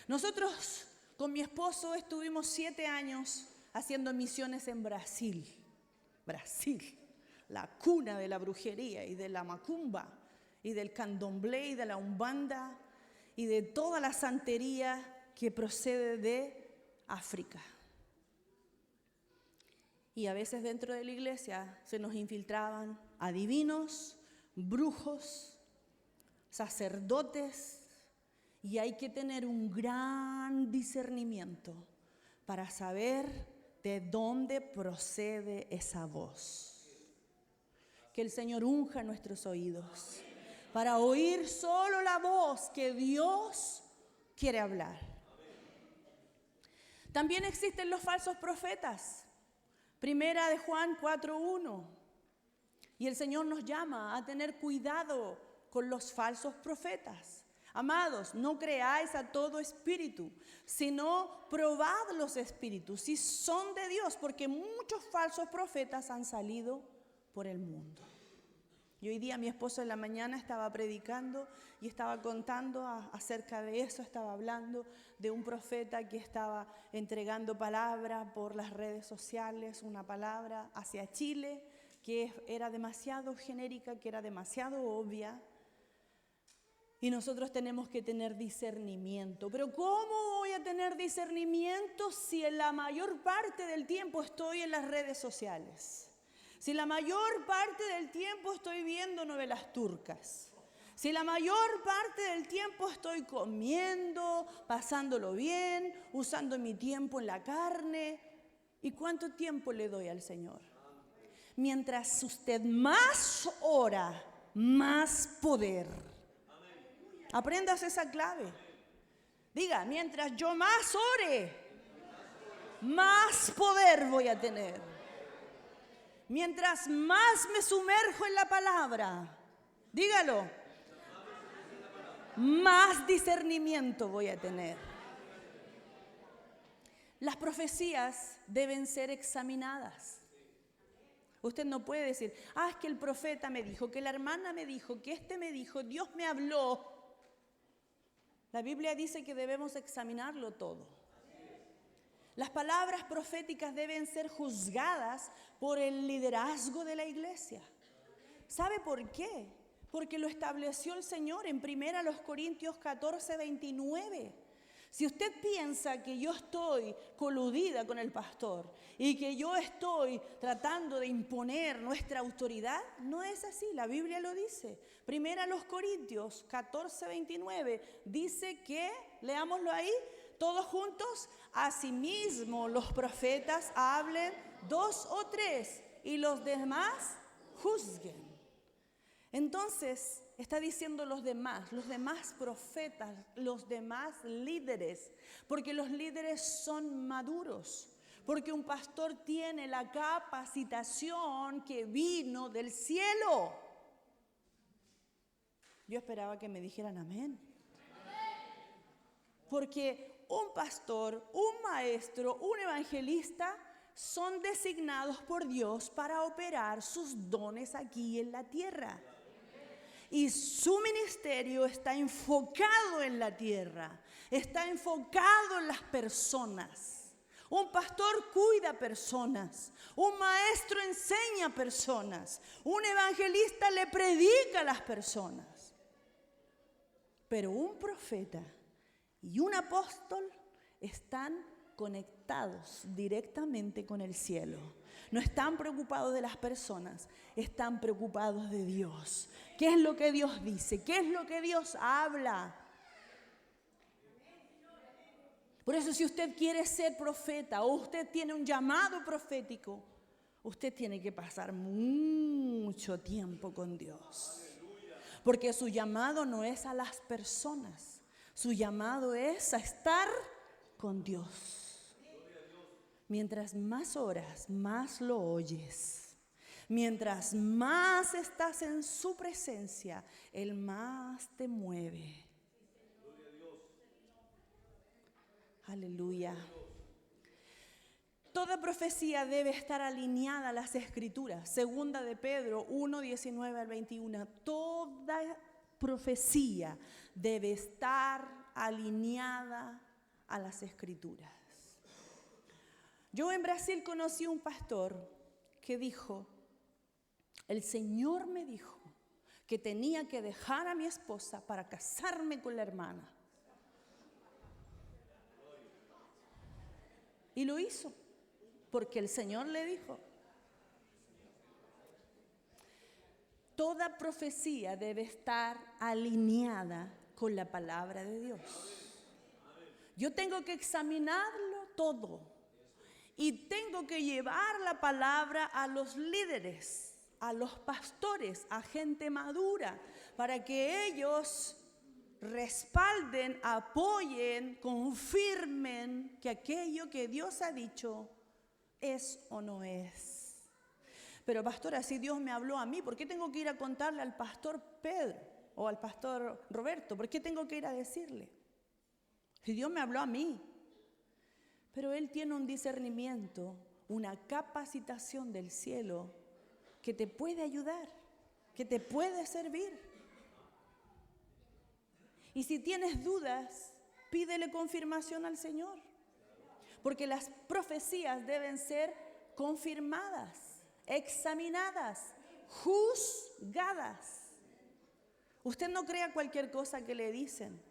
Nosotros con mi esposo estuvimos 7 años haciendo misiones en Brasil. Brasil, la cuna de la brujería y de la macumba y del candomblé y de la umbanda y de toda la santería que procede de África. Y a veces dentro de la iglesia se nos infiltraban adivinos, brujos, sacerdotes, y hay que tener un gran discernimiento para saber de dónde procede esa voz. Que el Señor unja nuestros oídos para oír solo la voz que Dios quiere hablar. También existen los falsos profetas. Primera de Juan 4:1. Y el Señor nos llama a tener cuidado con los falsos profetas. Amados, no creáis a todo espíritu, sino probad los espíritus, si son de Dios, porque muchos falsos profetas han salido por el mundo. Y hoy día mi esposo en la mañana estaba predicando y estaba contando acerca de eso, estaba hablando de un profeta que estaba entregando palabra por las redes sociales, una palabra hacia Chile que era demasiado genérica, que era demasiado obvia. Y nosotros tenemos que tener discernimiento. Pero ¿cómo voy a tener discernimiento si en la mayor parte del tiempo estoy en las redes sociales? Si la mayor parte del tiempo estoy viendo novelas turcas. Si la mayor parte del tiempo estoy comiendo, pasándolo bien, usando mi tiempo en la carne. ¿Y cuánto tiempo le doy al Señor? Mientras usted más ora, más poder. Aprendas esa clave. Diga, mientras yo más ore, más poder voy a tener. Mientras más me sumerjo en la palabra, dígalo, más discernimiento voy a tener. Las profecías deben ser examinadas. Usted no puede decir, es que el profeta me dijo, que la hermana me dijo, que este me dijo, Dios me habló. La Biblia dice que debemos examinarlo todo. Las palabras proféticas deben ser juzgadas por el liderazgo de la iglesia. ¿Sabe por qué? Porque lo estableció el Señor en 1 Corintios 14:29. Si usted piensa que yo estoy coludida con el pastor y que yo estoy tratando de imponer nuestra autoridad, no es así, la Biblia lo dice. 1 Corintios 14:29 dice que, leámoslo ahí, todos juntos, asimismo los profetas hablen 2 o 3 y los demás juzguen. Entonces, está diciendo los demás profetas, los demás líderes, porque los líderes son maduros, porque un pastor tiene la capacitación que vino del cielo. Yo esperaba que me dijeran amén. Porque un pastor, un maestro, un evangelista son designados por Dios para operar sus dones aquí en la tierra. Y su ministerio está enfocado en la tierra, está enfocado en las personas. Un pastor cuida personas, un maestro enseña personas, un evangelista le predica a las personas. Pero un profeta y un apóstol están conectados directamente con el cielo. No están preocupados de las personas, están preocupados de Dios. ¿Qué es lo que Dios dice? ¿Qué es lo que Dios habla? Por eso, si usted quiere ser profeta o usted tiene un llamado profético, usted tiene que pasar mucho tiempo con Dios. Porque su llamado no es a las personas, Su llamado es a estar con Dios. Mientras más oras, más lo oyes. Mientras más estás en su presencia, Él más te mueve. Aleluya. Toda profecía debe estar alineada a las Escrituras. Segunda de Pedro 1, 19 al 21. Toda profecía debe estar alineada a las Escrituras. Yo en Brasil conocí un pastor que dijo, el Señor me dijo que tenía que dejar a mi esposa para casarme con la hermana. Y lo hizo, porque el Señor le dijo. Toda profecía debe estar alineada con la palabra de Dios. Yo tengo que examinarlo todo y tengo que llevar la palabra a los líderes, a los pastores, a gente madura, para que ellos respalden, apoyen, confirmen que aquello que Dios ha dicho es o no es. Pero pastora, si Dios me habló a mí, ¿por qué tengo que ir a contarle al pastor Pedro o al pastor Roberto? ¿Por qué tengo que ir a decirle? Si Dios me habló a mí. Pero Él tiene un discernimiento, una capacitación del cielo que te puede ayudar, que te puede servir. Y si tienes dudas, pídele confirmación al Señor. Porque las profecías deben ser confirmadas, examinadas, juzgadas. Usted no crea cualquier cosa que le dicen.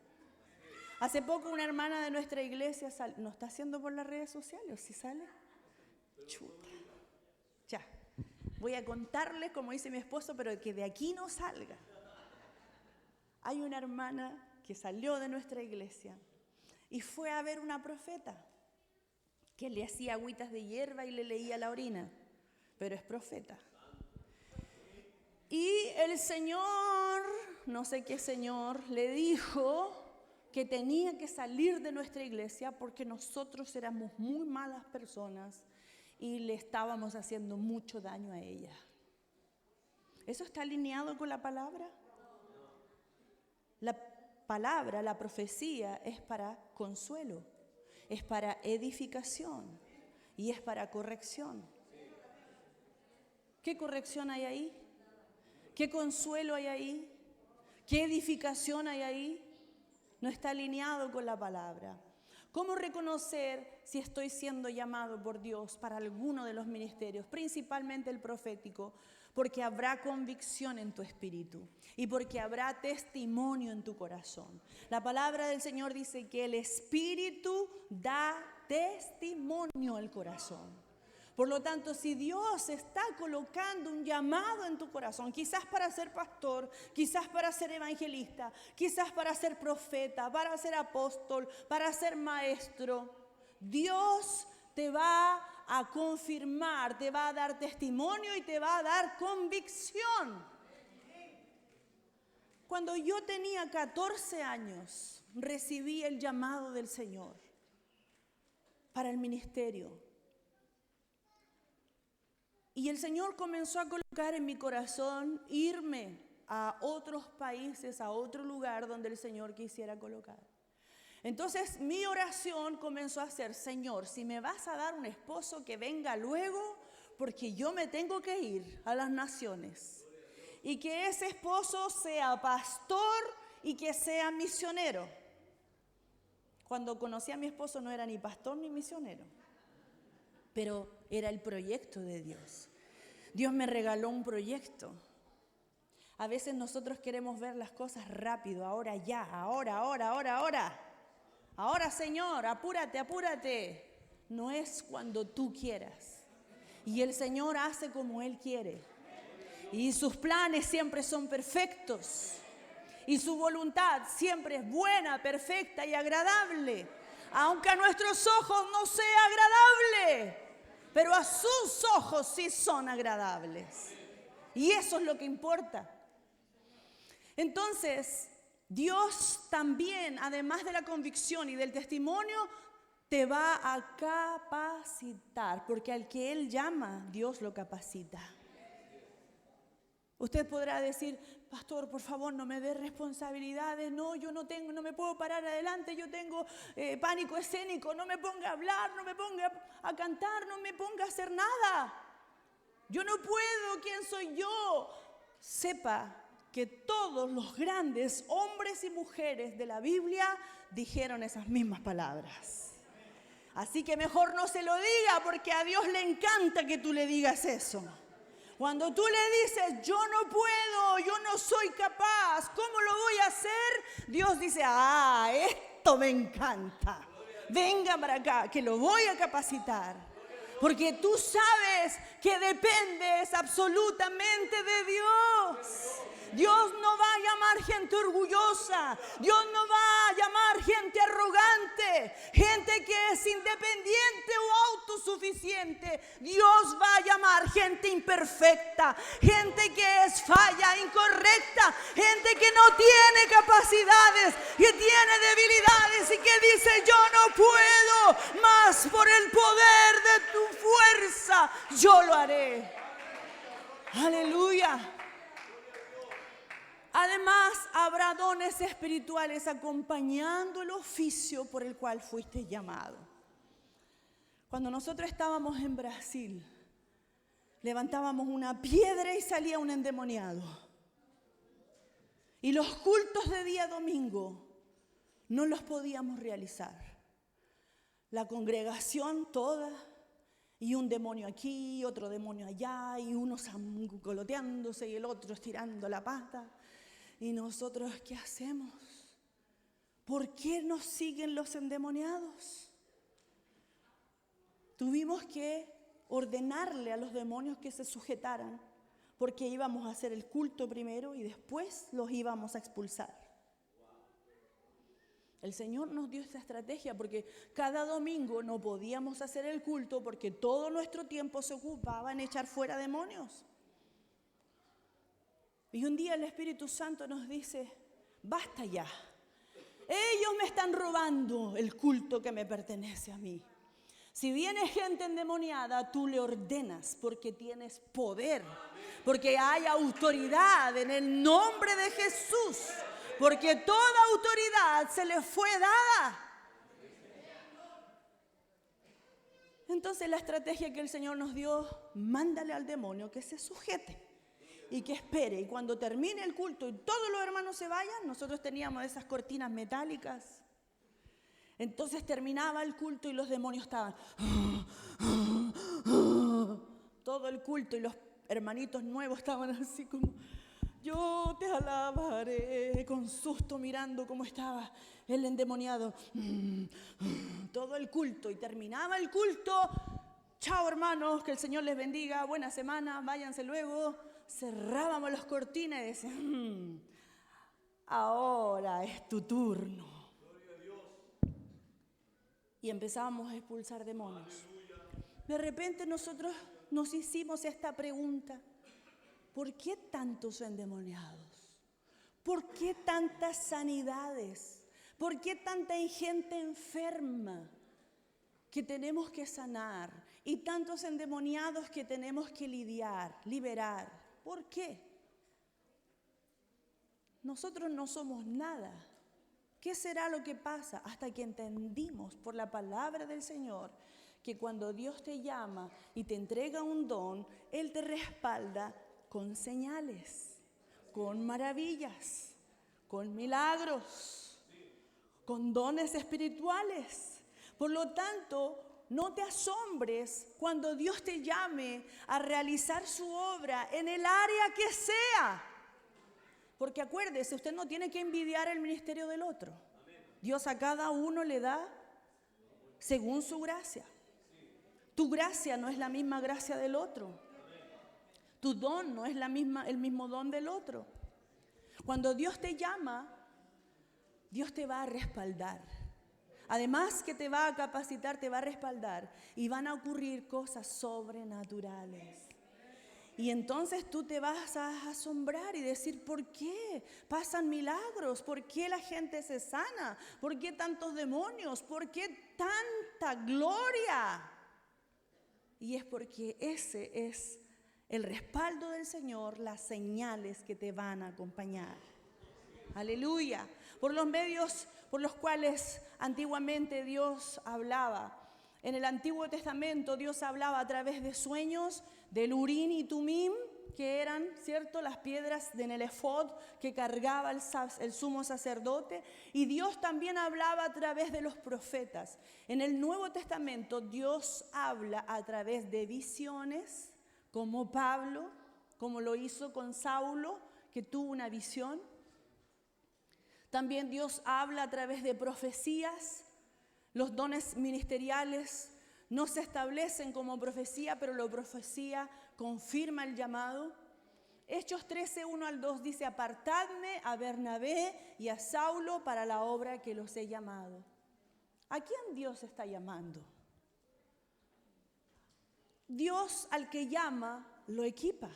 Hace poco una hermana de nuestra iglesia ¿no está haciendo por las redes sociales? ¿Sí sale? Chuta. Ya. Voy a contarles, como dice mi esposo, pero que de aquí no salga. Hay una hermana que salió de nuestra iglesia y fue a ver una profeta que le hacía agüitas de hierba y le leía la orina, pero es profeta. Y el Señor, no sé qué Señor, le dijo que tenía que salir de nuestra iglesia porque nosotros éramos muy malas personas y le estábamos haciendo mucho daño a ella. ¿Eso está alineado con la palabra? La palabra, la profecía es para consuelo, es para edificación y es para corrección. ¿Qué corrección hay ahí? ¿Qué consuelo hay ahí? ¿Qué edificación hay ahí? No está alineado con la palabra. ¿Cómo reconocer si estoy siendo llamado por Dios para alguno de los ministerios, principalmente el profético? Porque habrá convicción en tu espíritu y porque habrá testimonio en tu corazón. La palabra del Señor dice que el espíritu da testimonio al corazón. Por lo tanto, si Dios está colocando un llamado en tu corazón, quizás para ser pastor, quizás para ser evangelista, quizás para ser profeta, para ser apóstol, para ser maestro, Dios te va a confirmar, te va a dar testimonio y te va a dar convicción. Cuando yo tenía 14 años, recibí el llamado del Señor para el ministerio. Y el Señor comenzó a colocar en mi corazón irme a otros países, a otro lugar donde el Señor quisiera colocar. Entonces mi oración comenzó a ser: Señor, si me vas a dar un esposo, que venga luego, porque yo me tengo que ir a las naciones. Y que ese esposo sea pastor y que sea misionero. Cuando conocí a mi esposo no era ni pastor ni misionero, pero era el proyecto de Dios. Dios me regaló un proyecto. A veces nosotros queremos ver las cosas rápido, ahora ya, ahora. Ahora, Señor, apúrate, apúrate. No es cuando tú quieras. Y el Señor hace como Él quiere. Y sus planes siempre son perfectos. Y su voluntad siempre es buena, perfecta y agradable. Aunque a nuestros ojos no sea agradable, pero a sus ojos sí son agradables. Y eso es lo que importa. Entonces, Dios también, además de la convicción y del testimonio, te va a capacitar, porque al que Él llama, Dios lo capacita. Usted podrá decir, pastor, por favor, no me dé responsabilidades. No, yo no me puedo parar adelante, yo tengo pánico escénico. No me ponga a hablar, no me ponga a cantar, no me ponga a hacer nada. Yo no puedo, ¿quién soy yo? Sepa que todos los grandes hombres y mujeres de la Biblia dijeron esas mismas palabras. Así que mejor no se lo diga, porque a Dios le encanta que tú le digas eso. Cuando tú le dices, yo no puedo, yo no soy capaz, ¿cómo lo voy a hacer? Dios dice, esto me encanta. Venga para acá, que lo voy a capacitar. Porque tú sabes que dependes absolutamente de Dios. Dios no va a llamar gente orgullosa. Dios no va a llamar gente arrogante, gente que es independiente o autosuficiente. Dios va a llamar gente imperfecta, gente que es falla, incorrecta, gente que no tiene capacidades, que tiene debilidades y que dice, yo no puedo, mas por el poder de tu fuerza yo lo haré. Aleluya. Además, habrá dones espirituales acompañando el oficio por el cual fuiste llamado. Cuando nosotros estábamos en Brasil, levantábamos una piedra y salía un endemoniado. Y los cultos de día domingo no los podíamos realizar. La congregación toda, y un demonio aquí, otro demonio allá, y unos goloteándose y el otro estirando la pata. ¿Y nosotros qué hacemos? ¿Por qué nos siguen los endemoniados? Tuvimos que ordenarle a los demonios que se sujetaran, porque íbamos a hacer el culto primero y después los íbamos a expulsar. El Señor nos dio esta estrategia porque cada domingo no podíamos hacer el culto porque todo nuestro tiempo se ocupaba en echar fuera demonios. Y un día el Espíritu Santo nos dice, basta ya, ellos me están robando el culto que me pertenece a mí. Si viene gente endemoniada, tú le ordenas porque tienes poder, porque hay autoridad en el nombre de Jesús, porque toda autoridad se le fue dada. Entonces la estrategia que el Señor nos dio, mándale al demonio que se sujete y que espere. Y cuando termine el culto y todos los hermanos se vayan, nosotros teníamos esas cortinas metálicas. Entonces terminaba el culto y los demonios estaban todo el culto y los hermanitos nuevos estaban así como, yo te alabaré, con susto mirando cómo estaba el endemoniado. Todo el culto y terminaba el culto. Chao hermanos, que el Señor les bendiga, buena semana, váyanse luego. Cerrábamos las cortinas y decían, ahora es tu turno. Y empezábamos a expulsar demonios. De repente nosotros nos hicimos esta pregunta, ¿por qué tantos endemoniados? ¿Por qué tantas sanidades? ¿Por qué tanta gente enferma que tenemos que sanar? Y tantos endemoniados que tenemos que lidiar, liberar. ¿Por qué? Nosotros no somos nada. ¿Qué será lo que pasa? Hasta que entendimos por la palabra del Señor que cuando Dios te llama y te entrega un don, Él te respalda con señales, con maravillas, con milagros, con dones espirituales. Por lo tanto, no te asombres cuando Dios te llame a realizar su obra en el área que sea. Porque acuérdese, usted no tiene que envidiar el ministerio del otro. Dios a cada uno le da según su gracia. Tu gracia no es la misma gracia del otro. Tu don no es el mismo don del otro. Cuando Dios te llama, Dios te va a respaldar. Además que te va a capacitar, te va a respaldar y van a ocurrir cosas sobrenaturales. Y entonces tú te vas a asombrar y decir, ¿por qué pasan milagros? ¿Por qué la gente se sana? ¿Por qué tantos demonios? ¿Por qué tanta gloria? Y es porque ese es el respaldo del Señor, las señales que te van a acompañar. Aleluya. Por los medios por los cuales antiguamente Dios hablaba. En el Antiguo Testamento Dios hablaba a través de sueños, del Urim y Tumim, que eran, ¿cierto?, las piedras en el efod que cargaba el sumo sacerdote. Y Dios también hablaba a través de los profetas. En el Nuevo Testamento Dios habla a través de visiones, como Pablo, como lo hizo con Saulo, que tuvo una visión. También Dios habla a través de profecías. Los dones ministeriales no se establecen como profecía, pero la profecía confirma el llamado. Hechos 13, 1 al 2 dice: apartadme a Bernabé y a Saulo para la obra que los he llamado. ¿A quién Dios está llamando? Dios al que llama lo equipa.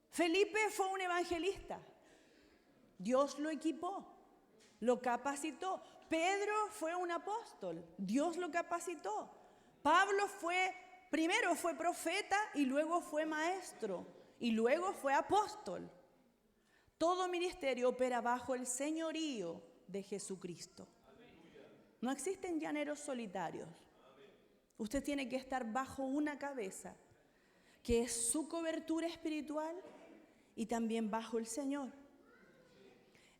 Felipe fue un evangelista. Dios lo equipó, lo capacitó. Pedro fue un apóstol. Dios lo capacitó. Pablo primero fue profeta y luego fue maestro y luego fue apóstol. Todo ministerio opera bajo el señorío de Jesucristo. No existen llaneros solitarios. Usted tiene que estar bajo una cabeza, que es su cobertura espiritual, y también bajo el Señor.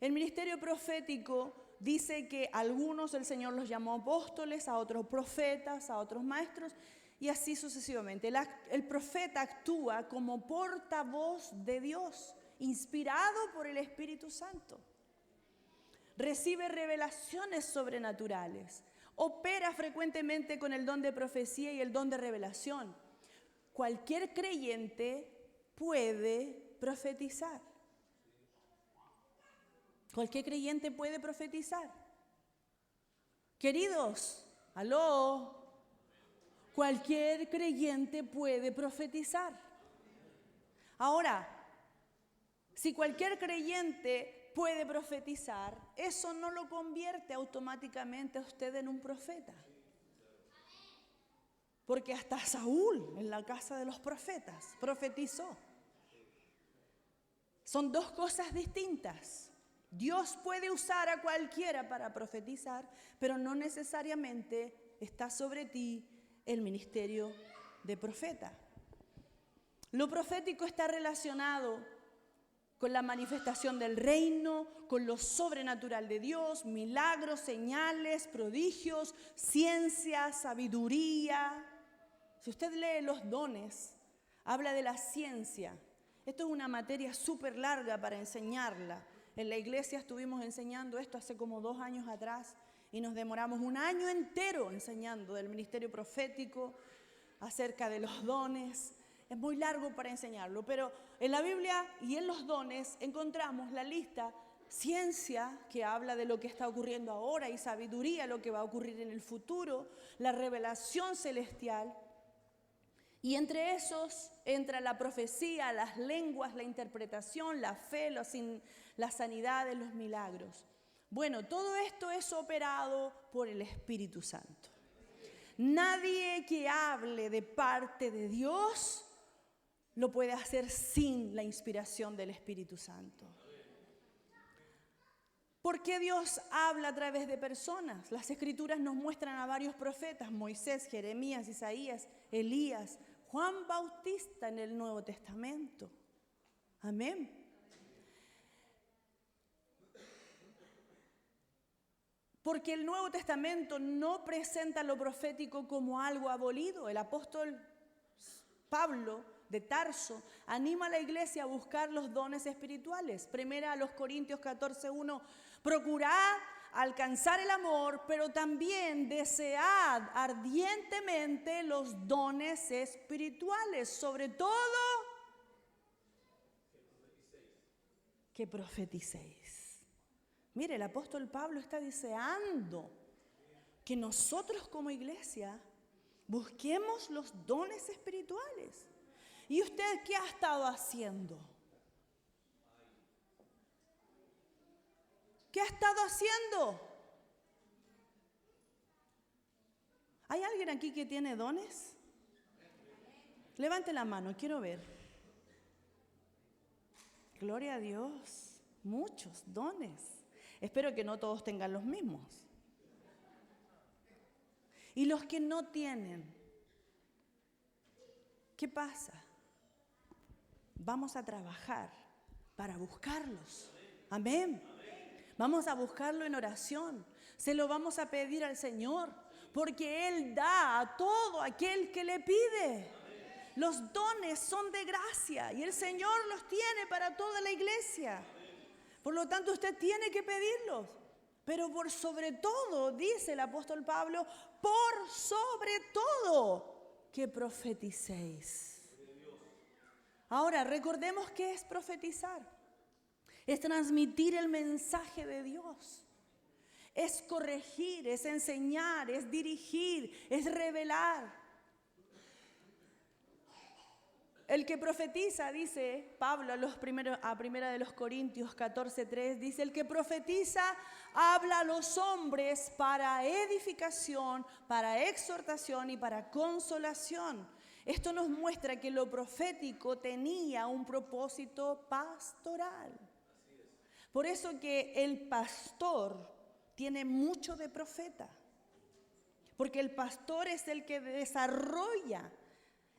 El ministerio profético dice que a algunos el Señor los llamó apóstoles, a otros profetas, a otros maestros, y así sucesivamente. El profeta actúa como portavoz de Dios, inspirado por el Espíritu Santo. Recibe revelaciones sobrenaturales. Opera frecuentemente con el don de profecía y el don de revelación. Cualquier creyente puede profetizar. Cualquier creyente puede profetizar. Queridos, aló, cualquier creyente puede profetizar. Ahora, si cualquier creyente puede profetizar, eso no lo convierte automáticamente a usted en un profeta. Porque hasta Saúl, en la casa de los profetas, profetizó. Son dos cosas distintas. Dios puede usar a cualquiera para profetizar, pero no necesariamente está sobre ti el ministerio de profeta. Lo profético está relacionado con la manifestación del reino, con lo sobrenatural de Dios, milagros, señales, prodigios, ciencia, sabiduría. Si usted lee los dones, habla de la ciencia. Esto es una materia súper larga para enseñarla. En la iglesia estuvimos enseñando esto hace como 2 años atrás y nos demoramos 1 año entero enseñando del ministerio profético, acerca de los dones. Es muy largo para enseñarlo, pero en la Biblia y en los dones encontramos la lista: ciencia, que habla de lo que está ocurriendo ahora, y sabiduría, lo que va a ocurrir en el futuro, la revelación celestial. Y entre esos entra la profecía, las lenguas, la interpretación, la fe, las sanidades, los milagros. Bueno, todo esto es operado por el Espíritu Santo. Nadie que hable de parte de Dios lo puede hacer sin la inspiración del Espíritu Santo. ¿Por qué Dios habla a través de personas? Las Escrituras nos muestran a varios profetas: Moisés, Jeremías, Isaías, Elías, Juan Bautista en el Nuevo Testamento. Amén. Porque el Nuevo Testamento no presenta lo profético como algo abolido. El apóstol Pablo de Tarso anima a la iglesia a buscar los dones espirituales. Primera a los Corintios 14:1: procurad alcanzar el amor, pero también desead ardientemente los dones espirituales, sobre todo que profeticéis. Mire, el apóstol Pablo está deseando que nosotros como iglesia busquemos los dones espirituales. ¿Y usted qué ha estado haciendo? ¿Qué ha estado haciendo? ¿Hay alguien aquí que tiene dones? Levante la mano, quiero ver. Gloria a Dios, muchos dones. Espero que no todos tengan los mismos. Y los que no tienen, ¿qué pasa? Vamos a trabajar para buscarlos. Amén. Vamos a buscarlo en oración. Se lo vamos a pedir al Señor, porque Él da a todo aquel que le pide. Los dones son de gracia y el Señor los tiene para toda la iglesia. Por lo tanto, usted tiene que pedirlos. Pero por sobre todo, dice el apóstol Pablo, por sobre todo, que profeticéis. Ahora, recordemos qué es profetizar. Es transmitir el mensaje de Dios. Es corregir, es enseñar, es dirigir, es revelar. El que profetiza, dice Pablo a primera de los Corintios 14:3, dice, el que profetiza habla a los hombres para edificación, para exhortación y para consolación. Esto nos muestra que lo profético tenía un propósito pastoral. Por eso que el pastor tiene mucho de profeta, porque el pastor es el que desarrolla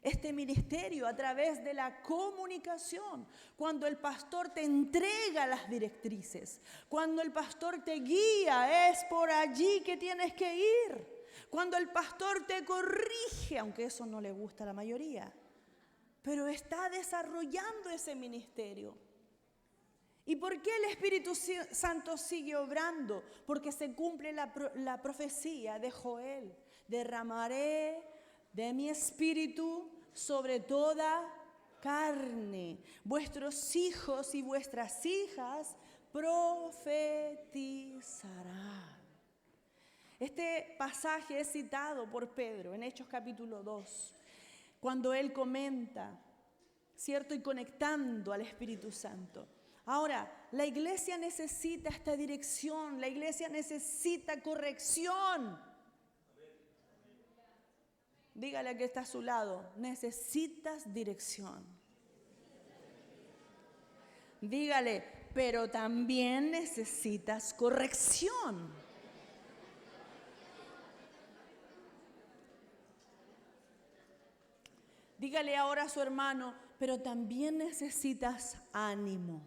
este ministerio a través de la comunicación. Cuando el pastor te entrega las directrices, cuando el pastor te guía, es por allí que tienes que ir. Cuando el pastor te corrige, aunque eso no le gusta a la mayoría, pero está desarrollando ese ministerio. ¿Y por qué el Espíritu Santo sigue obrando? Porque se cumple la profecía de Joel. Derramaré de mi espíritu sobre toda carne. Vuestros hijos y vuestras hijas profetizarán. Este pasaje es citado por Pedro en Hechos capítulo 2, cuando él comenta, ¿cierto? Y conectando al Espíritu Santo. Ahora, la iglesia necesita esta dirección, la iglesia necesita corrección. Dígale al que está a su lado, necesitas dirección. Dígale, pero también necesitas corrección. Dígale ahora a su hermano, pero también necesitas ánimo.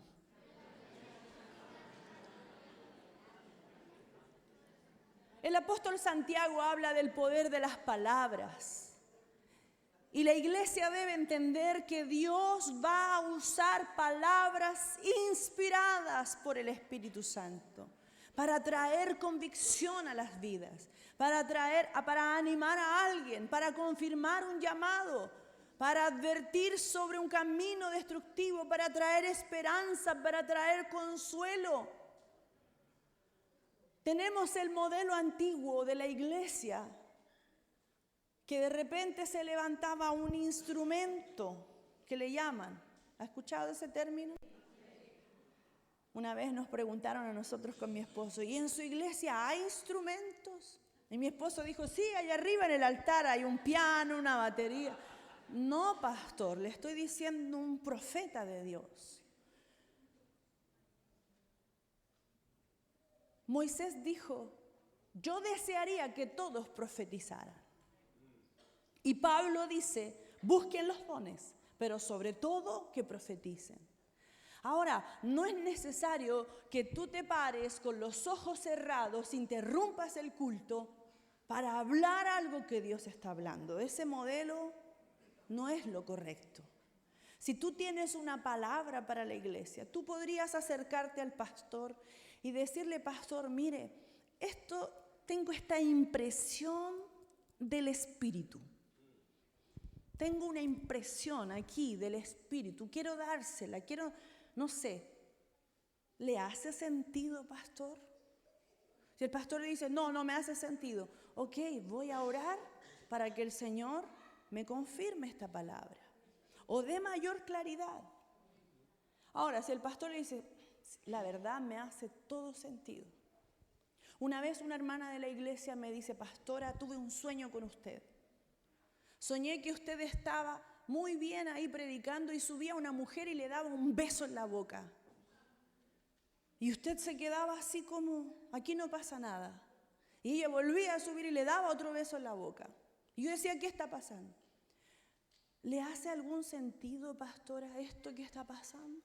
El apóstol Santiago habla del poder de las palabras. Y la iglesia debe entender que Dios va a usar palabras inspiradas por el Espíritu Santo para traer convicción a las vidas, para animar a alguien, para confirmar un llamado, para advertir sobre un camino destructivo, para traer esperanza, para traer consuelo. Tenemos el modelo antiguo de la iglesia, que de repente se levantaba un instrumento que le llaman. ¿Ha escuchado ese término? Una vez nos preguntaron a nosotros con mi esposo, ¿y en su iglesia hay instrumentos? Y mi esposo dijo, sí, allá arriba en el altar hay un piano, una batería. No, pastor, le estoy diciendo un profeta de Dios. Moisés dijo, yo desearía que todos profetizaran. Y Pablo dice, busquen los dones, pero sobre todo que profeticen. Ahora, no es necesario que tú te pares con los ojos cerrados, interrumpas el culto para hablar algo que Dios está hablando. Ese modelo no es lo correcto. Si tú tienes una palabra para la iglesia, tú podrías acercarte al pastor y decirle, pastor, mire, tengo esta impresión del Espíritu. Tengo una impresión aquí del Espíritu, quiero dársela, no sé, ¿le hace sentido, pastor? Si el pastor le dice, no me hace sentido, ok, voy a orar para que el Señor me confirme esta palabra. o de mayor claridad. Ahora, si el pastor le dice, la verdad me hace todo sentido. Una vez una hermana de la iglesia me dice, pastora, tuve un sueño con usted. Soñé que usted estaba muy bien ahí predicando y subía una mujer y le daba un beso en la boca. Y usted se quedaba así como, aquí no pasa nada. Y ella volvía a subir y le daba otro beso en la boca. Y yo decía, ¿qué está pasando? ¿Le hace algún sentido, pastora, esto que está pasando?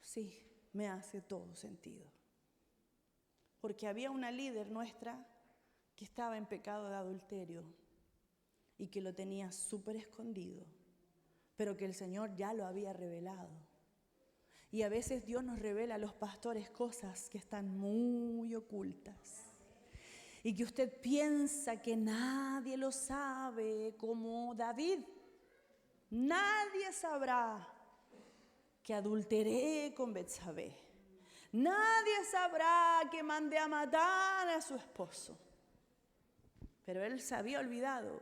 Sí, me hace todo sentido. Porque había una líder nuestra que estaba en pecado de adulterio y que lo tenía súper escondido, pero que el Señor ya lo había revelado. Y a veces Dios nos revela a los pastores cosas que están muy ocultas y que usted piensa que nadie lo sabe, como David. Nadie sabrá que adulteré con Betsabé. Nadie sabrá que mandé a matar a su esposo. Pero él se había olvidado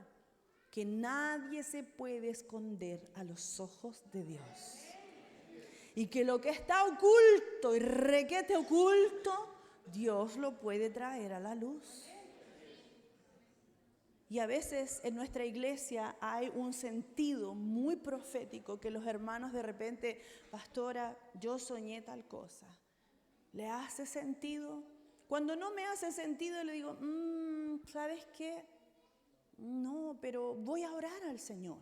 que nadie se puede esconder a los ojos de Dios. Y que lo que está oculto y requete oculto, Dios lo puede traer a la luz. Y a veces en nuestra iglesia hay un sentido muy profético que los hermanos de repente, pastora, yo soñé tal cosa. ¿Le hace sentido? Cuando no me hace sentido le digo, ¿sabes qué? No, pero voy a orar al Señor.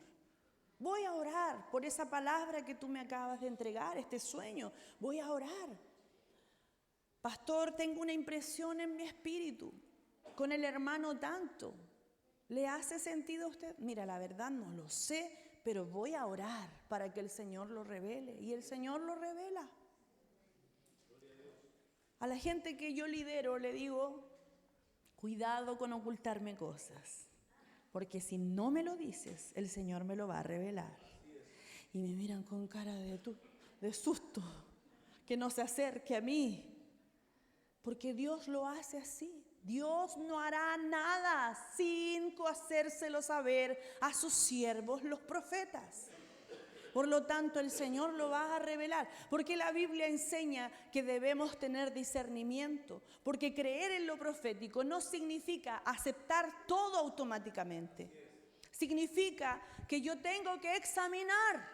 Voy a orar por esa palabra que tú me acabas de entregar, este sueño. Voy a orar. Pastor, tengo una impresión en mi espíritu con el hermano tanto. ¿Le hace sentido a usted? Mira, la verdad no lo sé, pero voy a orar para que el Señor lo revele. Y el Señor lo revela. A la gente que yo lidero le digo, cuidado con ocultarme cosas, porque si no me lo dices, el Señor me lo va a revelar. Y me miran con cara de susto, que no se acerque a mí, porque Dios lo hace así. Dios no hará nada sin hacérselo saber a sus siervos, los profetas. Por lo tanto, el Señor lo va a revelar, porque la Biblia enseña que debemos tener discernimiento, porque creer en lo profético no significa aceptar todo automáticamente. Significa que yo tengo que examinar.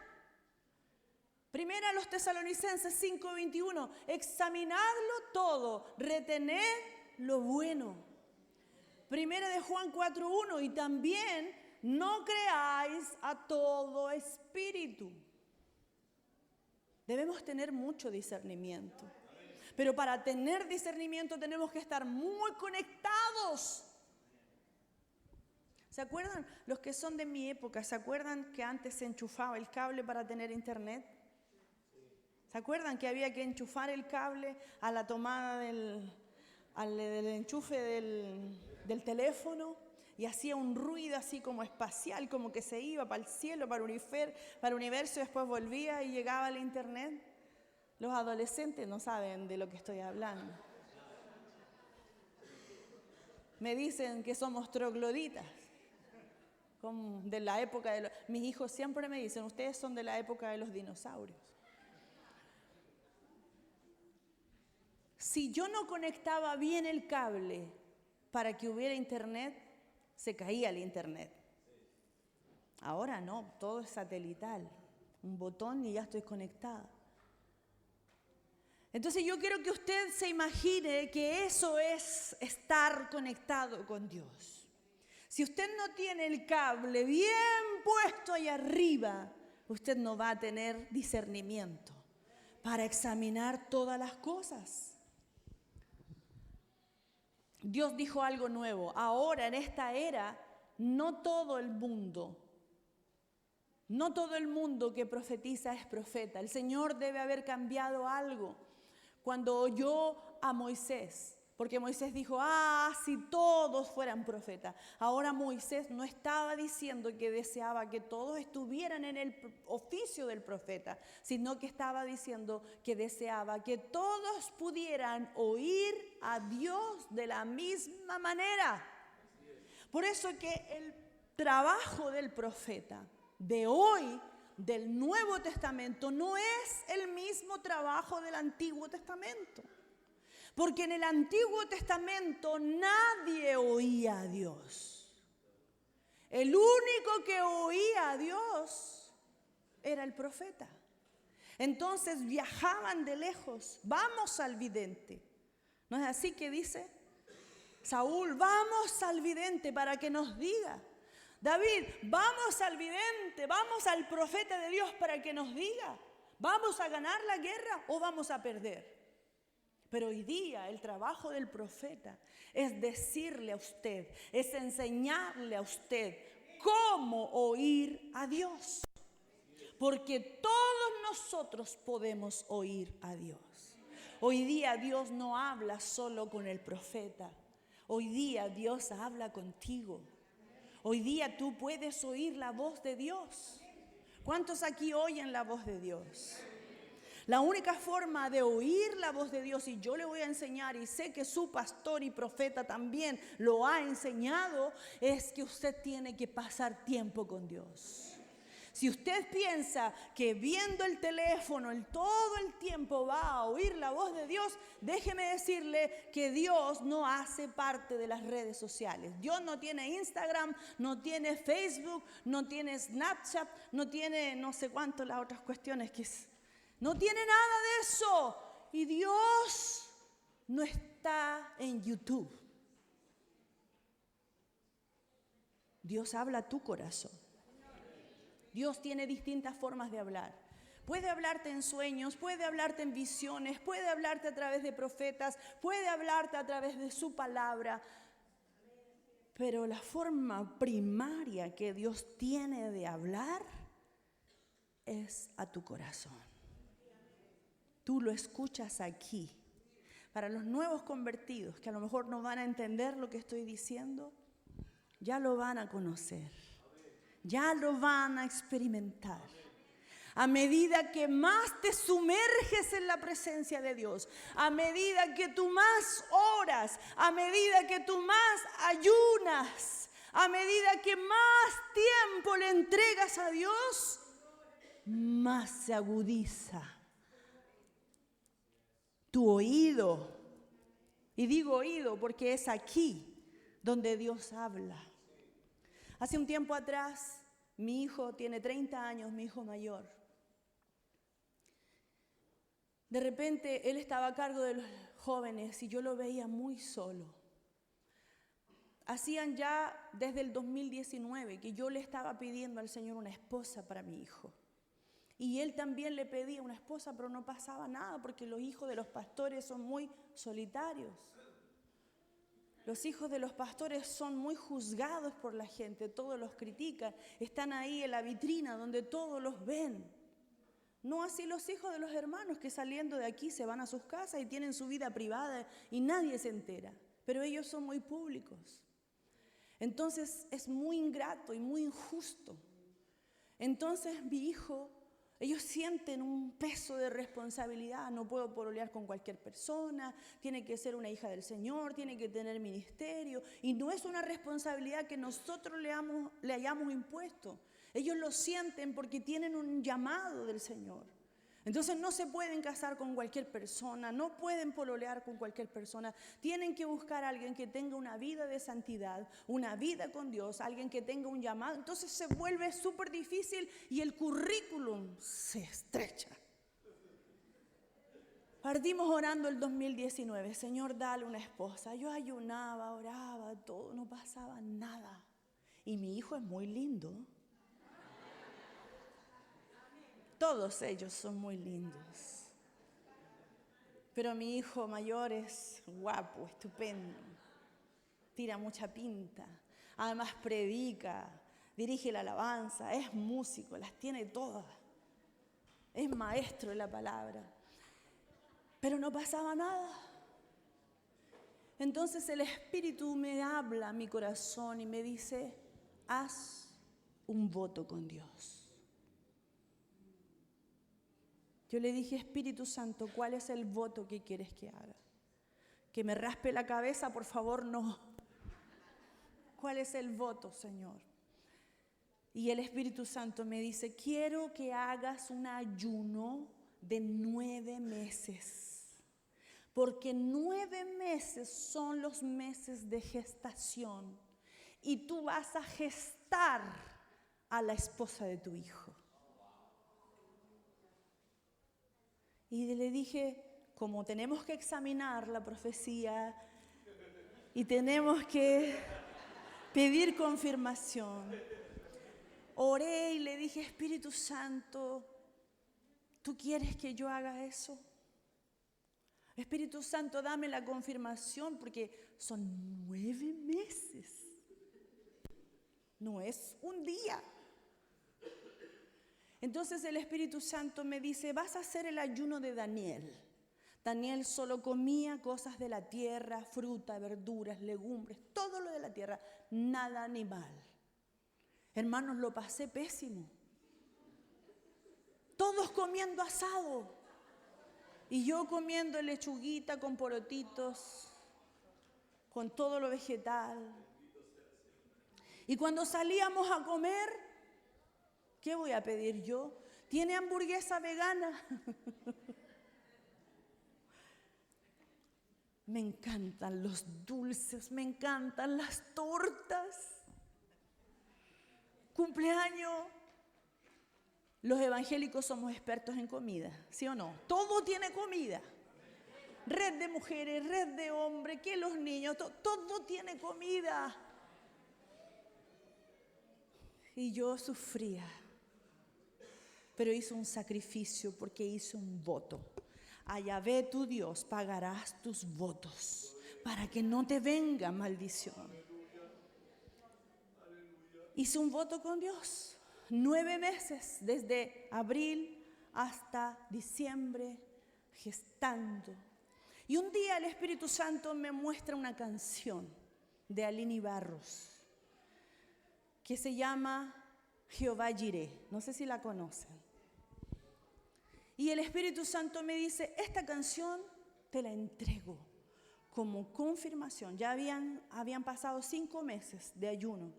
Primera a los Tesalonicenses 5:21, examinadlo todo, retened lo bueno. Primera de Juan 4:1, y también no creáis a todo espíritu. Debemos tener mucho discernimiento. Pero para tener discernimiento tenemos que estar muy conectados. ¿Se acuerdan? Los que son de mi época, ¿se acuerdan que antes se enchufaba el cable para tener internet? ¿Se acuerdan que había que enchufar el cable a la tomada del enchufe del teléfono? Y hacía un ruido así como espacial, como que se iba para el cielo, para el universo, y después volvía y llegaba al internet. Los adolescentes no saben de lo que estoy hablando. Me dicen que somos trogloditas, como de la época de mis hijos siempre me dicen, ustedes son de la época de los dinosaurios. Si yo no conectaba bien el cable para que hubiera internet, se caía el internet. Ahora no, todo es satelital. Un botón y ya estoy conectada. Entonces yo quiero que usted se imagine que eso es estar conectado con Dios. Si usted no tiene el cable bien puesto ahí arriba, usted no va a tener discernimiento para examinar todas las cosas. Dios dijo algo nuevo. Ahora, en esta era, no todo el mundo que profetiza es profeta. El Señor debe haber cambiado algo cuando oyó a Moisés. Porque Moisés dijo, si todos fueran profetas. Ahora Moisés no estaba diciendo que deseaba que todos estuvieran en el oficio del profeta, sino que estaba diciendo que deseaba que todos pudieran oír a Dios de la misma manera. Por eso que el trabajo del profeta de hoy del Nuevo Testamento no es el mismo trabajo del Antiguo Testamento. Porque en el Antiguo Testamento nadie oía a Dios. El único que oía a Dios era el profeta. Entonces viajaban de lejos. Vamos al vidente. ¿No es así que dice Saúl? Vamos al vidente para que nos diga. David, vamos al vidente, vamos al profeta de Dios para que nos diga. ¿Vamos a ganar la guerra o vamos a perder? Pero hoy día el trabajo del profeta es decirle a usted, es enseñarle a usted cómo oír a Dios. Porque todos nosotros podemos oír a Dios. Hoy día Dios no habla solo con el profeta. Hoy día Dios habla contigo. Hoy día tú puedes oír la voz de Dios. ¿Cuántos aquí oyen la voz de Dios? La única forma de oír la voz de Dios, y yo le voy a enseñar, y sé que su pastor y profeta también lo ha enseñado, es que usted tiene que pasar tiempo con Dios. Si usted piensa que viendo el teléfono todo el tiempo va a oír la voz de Dios, déjeme decirle que Dios no hace parte de las redes sociales. Dios no tiene Instagram, no tiene Facebook, no tiene Snapchat, no tiene no sé cuánto las otras cuestiones que es. No tiene nada de eso. Y Dios no está en YouTube. Dios habla a tu corazón. Dios tiene distintas formas de hablar. Puede hablarte en sueños, puede hablarte en visiones, puede hablarte a través de profetas, puede hablarte a través de su palabra. Pero la forma primaria que Dios tiene de hablar es a tu corazón. Tú lo escuchas aquí. Para los nuevos convertidos, que a lo mejor no van a entender lo que estoy diciendo, ya lo van a conocer. Ya lo van a experimentar. A medida que más te sumerges en la presencia de Dios, a medida que tú más oras, a medida que tú más ayunas, a medida que más tiempo le entregas a Dios, más se agudiza tu oído. Y digo oído porque es aquí donde Dios habla. Hace un tiempo atrás, mi hijo tiene 30 años, mi hijo mayor. De repente, él estaba a cargo de los jóvenes y yo lo veía muy solo. Hacían ya desde el 2019 que yo le estaba pidiendo al Señor una esposa para mi hijo. Y él también le pedía una esposa, pero no pasaba nada porque los hijos de los pastores son muy solitarios. Los hijos de los pastores son muy juzgados por la gente, todos los critican, están ahí en la vitrina donde todos los ven. No así los hijos de los hermanos que saliendo de aquí se van a sus casas y tienen su vida privada y nadie se entera, pero ellos son muy públicos. Entonces es muy ingrato y muy injusto. Entonces mi hijo, ellos sienten un peso de responsabilidad. No puedo pololear con cualquier persona, tiene que ser una hija del Señor, tiene que tener ministerio. Y no es una responsabilidad que nosotros le hayamos impuesto. Ellos lo sienten porque tienen un llamado del Señor. Entonces no se pueden casar con cualquier persona, no pueden pololear con cualquier persona. Tienen que buscar a alguien que tenga una vida de santidad, una vida con Dios, alguien que tenga un llamado. Entonces se vuelve súper difícil y el currículum se estrecha. Partimos orando el 2019, Señor, dale una esposa. Yo ayunaba, oraba, todo, no pasaba nada. Y mi hijo es muy lindo. Todos ellos son muy lindos. Pero mi hijo mayor es guapo, estupendo. Tira mucha pinta. Además predica, dirige la alabanza, es músico, las tiene todas. Es maestro de la palabra. Pero no pasaba nada. Entonces el Espíritu me habla a mi corazón y me dice, haz un voto con Dios. Yo le dije, Espíritu Santo, ¿cuál es el voto que quieres que haga? Que me raspe la cabeza, por favor, no. ¿Cuál es el voto, Señor? Y el Espíritu Santo me dice, quiero que hagas un ayuno de 9 meses. Porque 9 meses son los meses de gestación. Y tú vas a gestar a la esposa de tu hijo. Y le dije, como tenemos que examinar la profecía y tenemos que pedir confirmación, oré y le dije, Espíritu Santo, ¿tú quieres que yo haga eso? Espíritu Santo, dame la confirmación porque son 9 meses. No es un día. Entonces el Espíritu Santo me dice, vas a hacer el ayuno de Daniel. Daniel solo comía cosas de la tierra, fruta, verduras, legumbres, todo lo de la tierra, nada animal. Hermanos, lo pasé pésimo. Todos comiendo asado. Y yo comiendo lechuguita con porotitos, con todo lo vegetal. Y cuando salíamos a comer, ¿qué voy a pedir yo? ¿Tiene hamburguesa vegana? Me encantan los dulces, me encantan las tortas. Cumpleaños. Los evangélicos somos expertos en comida, ¿sí o no? Todo tiene comida. Red de mujeres, red de hombres, que los niños, todo tiene comida. Y yo sufría, pero hice un sacrificio porque hice un voto. A Yahvé tu Dios pagarás tus votos para que no te venga maldición. Hice un voto con Dios. 9 meses, desde abril hasta diciembre, gestando. Y un día el Espíritu Santo me muestra una canción de Alini Barros que se llama Jehová Jireh. No sé si la conocen. Y el Espíritu Santo me dice, esta canción te la entrego como confirmación. Ya habían pasado 5 meses de ayuno.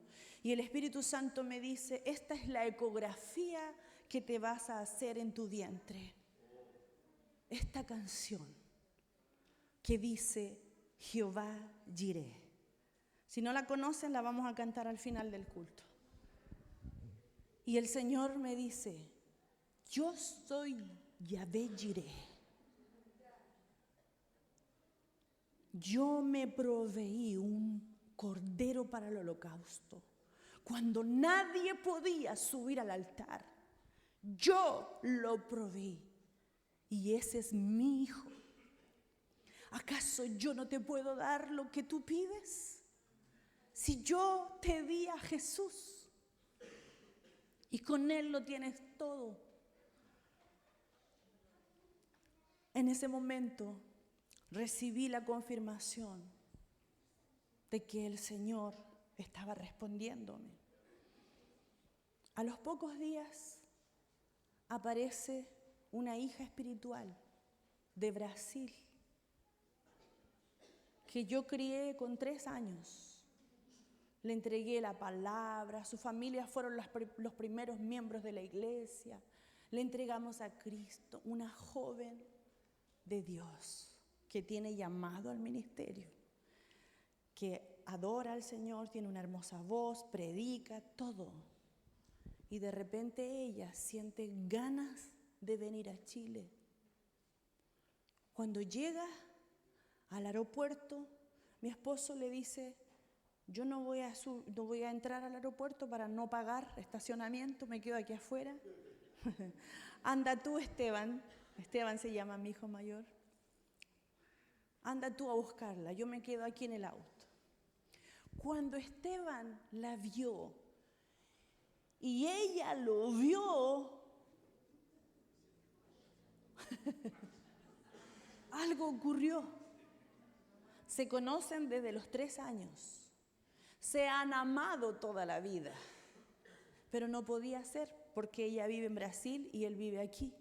Y el Espíritu Santo me dice, esta es la ecografía que te vas a hacer en tu vientre. Esta canción que dice Jehová Jireh. Si no la conocen, la vamos a cantar al final del culto. Y el Señor me dice, yo soy Yahvé Jireh. Yo me proveí un cordero para el holocausto. Cuando nadie podía subir al altar, yo lo proveí. Y ese es mi hijo. ¿Acaso yo no te puedo dar lo que tú pides? Si yo te di a Jesús y con Él lo tienes todo. En ese momento recibí la confirmación de que el Señor estaba respondiéndome. A los pocos días aparece una hija espiritual de Brasil que yo crié con 3 años. Le entregué la palabra, su familia fueron los primeros miembros de la iglesia. Le entregamos a Cristo, una joven de Dios que tiene llamado al ministerio, que adora al Señor, tiene una hermosa voz, predica, todo. Y de repente ella siente ganas de venir a Chile. Cuando llega al aeropuerto, mi esposo le dice, yo no voy a entrar al aeropuerto para no pagar estacionamiento, me quedo aquí afuera. Anda tú, Esteban se llama mi hijo mayor, anda tú a buscarla, yo me quedo aquí en el auto. Cuando Esteban la vio y ella lo vio, algo ocurrió. Se conocen desde los 3 años, se han amado toda la vida, pero no podía ser porque ella vive en Brasil y él vive aquí.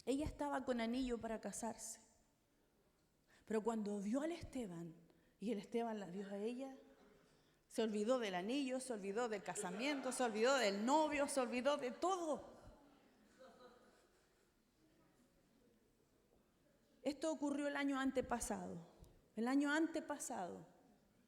Ella estaba con anillo para casarse, pero cuando vio al Esteban y el Esteban la vio a ella, Se olvidó del anillo, se olvidó del casamiento, se olvidó del novio, se olvidó de todo. Esto ocurrió el año antepasado. El año antepasado,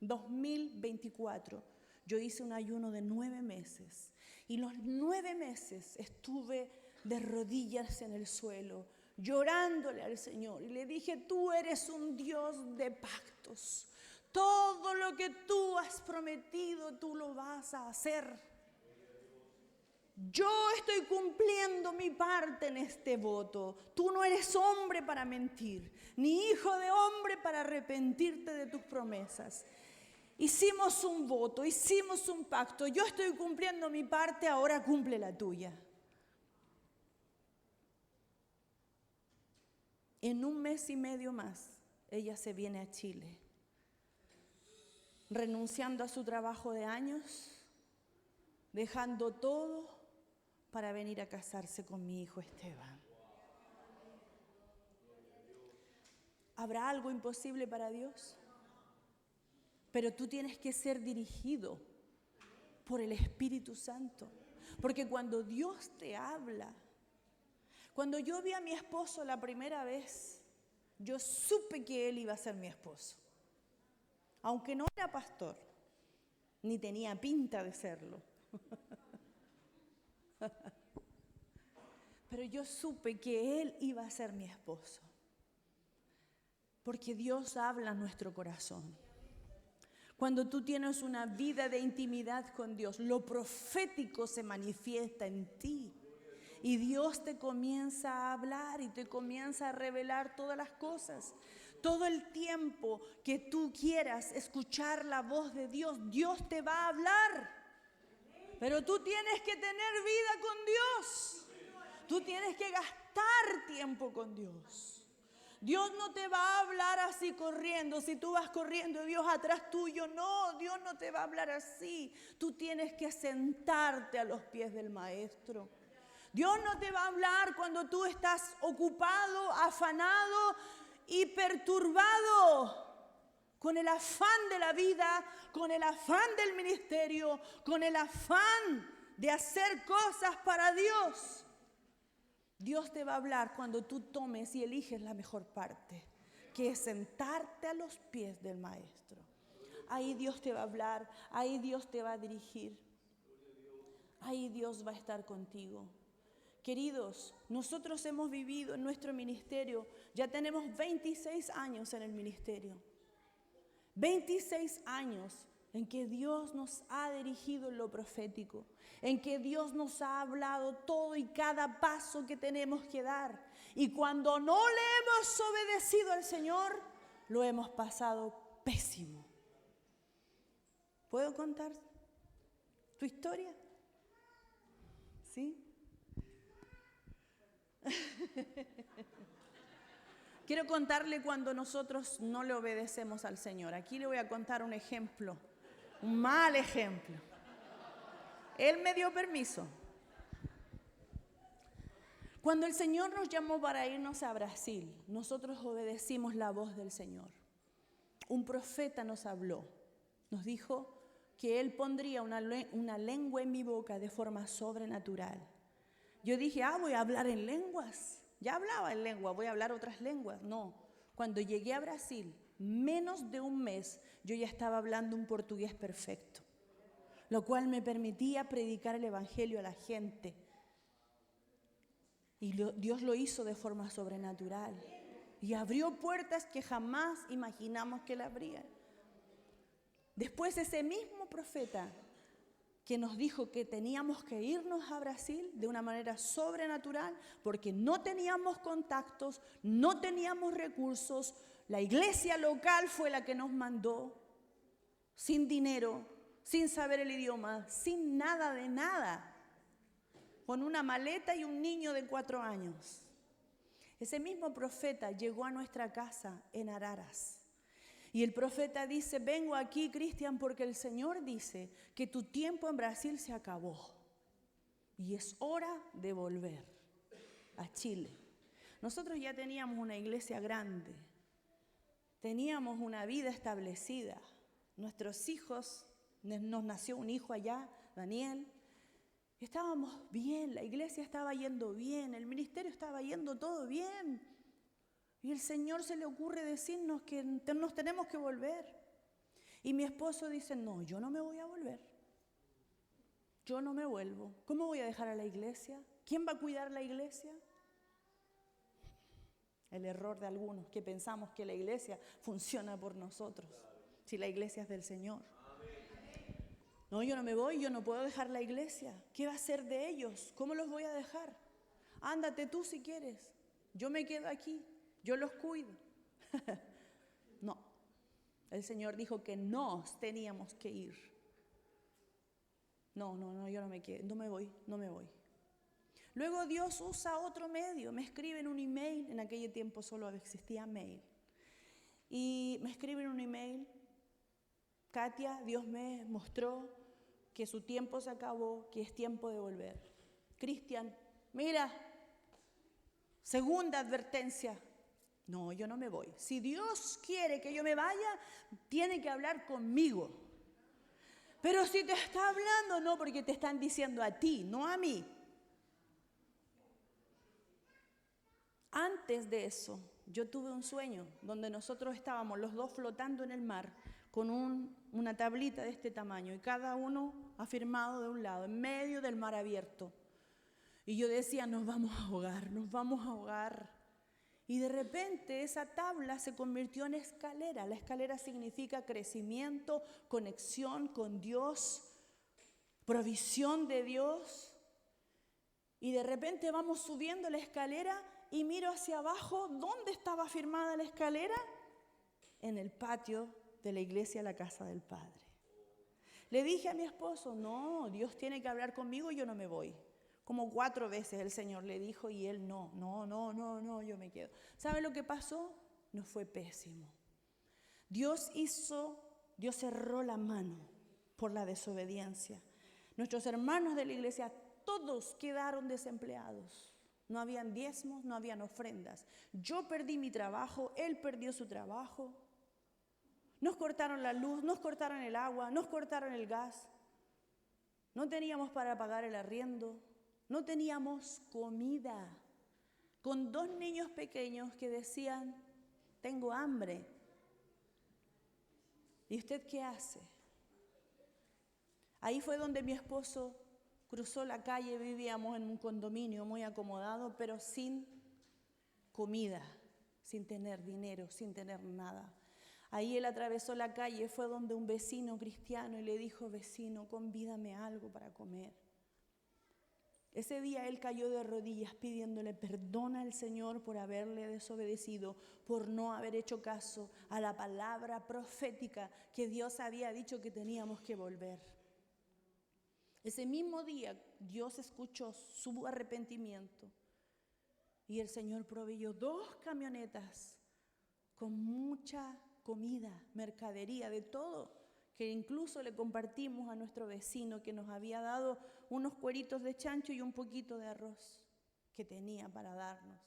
2024, yo hice un ayuno de 9 meses. Y los 9 meses estuve de rodillas en el suelo, llorándole al Señor. Y le dije, tú eres un Dios de pactos. Todo lo que tú has prometido, tú lo vas a hacer. Yo estoy cumpliendo mi parte en este voto. Tú no eres hombre para mentir, ni hijo de hombre para arrepentirte de tus promesas. Hicimos un voto, hicimos un pacto. Yo estoy cumpliendo mi parte, ahora cumple la tuya. En 1 mes y medio más, ella se viene a Chile, renunciando a su trabajo de años, dejando todo para venir a casarse con mi hijo Esteban. ¿Habrá algo imposible para Dios? Pero tú tienes que ser dirigido por el Espíritu Santo. Porque cuando Dios te habla, cuando yo vi a mi esposo la primera vez, yo supe que él iba a ser mi esposo. Aunque no era pastor, ni tenía pinta de serlo. Pero yo supe que él iba a ser mi esposo. Porque Dios habla en nuestro corazón. Cuando tú tienes una vida de intimidad con Dios, lo profético se manifiesta en ti. Y Dios te comienza a hablar y te comienza a revelar todas las cosas. Todo el tiempo que tú quieras escuchar la voz de Dios, Dios te va a hablar. Pero tú tienes que tener vida con Dios. Tú tienes que gastar tiempo con Dios. Dios no te va a hablar así corriendo. Si tú vas corriendo, Dios atrás tuyo. No, Dios no te va a hablar así. Tú tienes que sentarte a los pies del Maestro. Dios no te va a hablar cuando tú estás ocupado, afanado y perturbado con el afán de la vida, con el afán del ministerio, con el afán de hacer cosas para Dios. Dios te va a hablar cuando tú tomes y eliges la mejor parte, que es sentarte a los pies del Maestro. Ahí Dios te va a hablar, ahí Dios te va a dirigir, ahí Dios va a estar contigo. Queridos, nosotros hemos vivido en nuestro ministerio, ya tenemos 26 años en el ministerio. 26 años en que Dios nos ha dirigido en lo profético, en que Dios nos ha hablado todo y cada paso que tenemos que dar. Y cuando no le hemos obedecido al Señor, lo hemos pasado pésimo. ¿Puedo contar tu historia? ¿Sí? Quiero contarle cuando nosotros no le obedecemos al Señor. Aquí le voy a contar un ejemplo, un mal ejemplo. Él me dio permiso. Cuando el Señor nos llamó para irnos a Brasil, nosotros obedecimos la voz del Señor. Un profeta nos habló, nos dijo que Él pondría una lengua en mi boca de forma sobrenatural. Yo dije, voy a hablar en lenguas. Ya hablaba en lengua, voy a hablar otras lenguas. No, cuando llegué a Brasil, menos de un mes, yo ya estaba hablando un portugués perfecto, lo cual me permitía predicar el evangelio a la gente. Y Dios lo hizo de forma sobrenatural. Y abrió puertas que jamás imaginamos que le abrían. Después ese mismo profeta que nos dijo que teníamos que irnos a Brasil de una manera sobrenatural porque no teníamos contactos, no teníamos recursos. La iglesia local fue la que nos mandó, sin dinero, sin saber el idioma, sin nada de nada, con una maleta y un niño de 4 años. Ese mismo profeta llegó a nuestra casa en Araras. Y el profeta dice, vengo aquí, Cristian, porque el Señor dice que tu tiempo en Brasil se acabó. Y es hora de volver a Chile. Nosotros ya teníamos una iglesia grande. Teníamos una vida establecida. Nuestros hijos Nos nació un hijo allá, Daniel. Estábamos bien, la iglesia estaba yendo bien, el ministerio estaba yendo todo bien. Y el Señor se le ocurre decirnos que nos tenemos que volver. Y mi esposo dice, no, yo no me voy a volver. Yo no me vuelvo. ¿Cómo voy a dejar a la iglesia? ¿Quién va a cuidar la iglesia? El error de algunos que pensamos que la iglesia funciona por nosotros, si la iglesia es del Señor. No, yo no me voy, yo no puedo dejar la iglesia. ¿Qué va a hacer de ellos? ¿Cómo los voy a dejar? Ándate tú si quieres. Yo me quedo aquí, yo los cuido. No, el Señor dijo que nos teníamos que ir. No, yo no me quedo, no me voy. Luego Dios usa otro medio, me escriben un email, en aquel tiempo solo existía mail. Y me escriben un email, Katia, Dios me mostró que su tiempo se acabó, que es tiempo de volver. Cristian, mira, segunda advertencia. No, yo no me voy. Si Dios quiere que yo me vaya, tiene que hablar conmigo. Pero si te está hablando, no, porque te están diciendo a ti, no a mí. Antes de eso, yo tuve un sueño donde nosotros estábamos los dos flotando en el mar con una tablita de este tamaño y cada uno afirmado de un lado, en medio del mar abierto. Y yo decía, nos vamos a ahogar. Y de repente esa tabla se convirtió en escalera. La escalera significa crecimiento, conexión con Dios, provisión de Dios. Y de repente vamos subiendo la escalera y miro hacia abajo. ¿Dónde estaba firmada la escalera? En el patio de la iglesia, la casa del Padre. Le dije a mi esposo, no, Dios tiene que hablar conmigo, yo no me voy. Como 4 veces el Señor le dijo y él no, yo me quedo. ¿Sabe lo que pasó? Nos fue pésimo. Dios cerró la mano por la desobediencia. Nuestros hermanos de la iglesia, todos quedaron desempleados. No habían diezmos, no habían ofrendas. Yo perdí mi trabajo, él perdió su trabajo. Nos cortaron la luz, nos cortaron el agua, nos cortaron el gas. No teníamos para pagar el arriendo, no teníamos comida. Con 2 niños pequeños que decían, tengo hambre. ¿Y usted qué hace? Ahí fue donde mi esposo cruzó la calle, vivíamos en un condominio muy acomodado, pero sin comida, sin tener dinero, sin tener nada. Ahí él atravesó la calle, fue donde un vecino cristiano y le dijo, vecino, convídame algo para comer. Ese día él cayó de rodillas pidiéndole perdón al Señor por haberle desobedecido, por no haber hecho caso a la palabra profética que Dios había dicho que teníamos que volver. Ese mismo día Dios escuchó su arrepentimiento y el Señor proveyó 2 camionetas con mucha comida, mercadería, de todo, que incluso le compartimos a nuestro vecino que nos había dado unos cueritos de chancho y un poquito de arroz que tenía para darnos.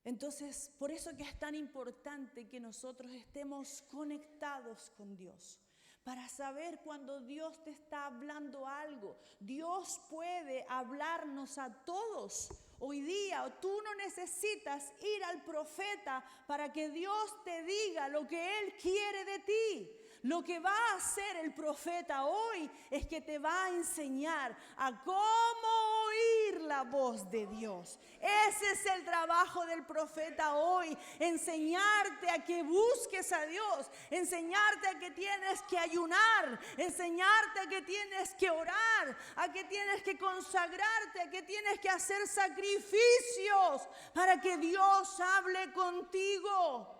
Entonces, por eso que es tan importante que nosotros estemos conectados con Dios, para saber cuando Dios te está hablando algo. Dios puede hablarnos a todos. Hoy día tú no necesitas ir al profeta para que Dios te diga lo que Él quiere de ti. Lo que va a hacer el profeta hoy es que te va a enseñar a cómo oír la voz de Dios. Ese es el trabajo del profeta hoy, enseñarte a que busques a Dios, enseñarte a que tienes que ayunar, enseñarte a que tienes que orar, a que tienes que consagrarte, a que tienes que hacer sacrificios para que Dios hable contigo.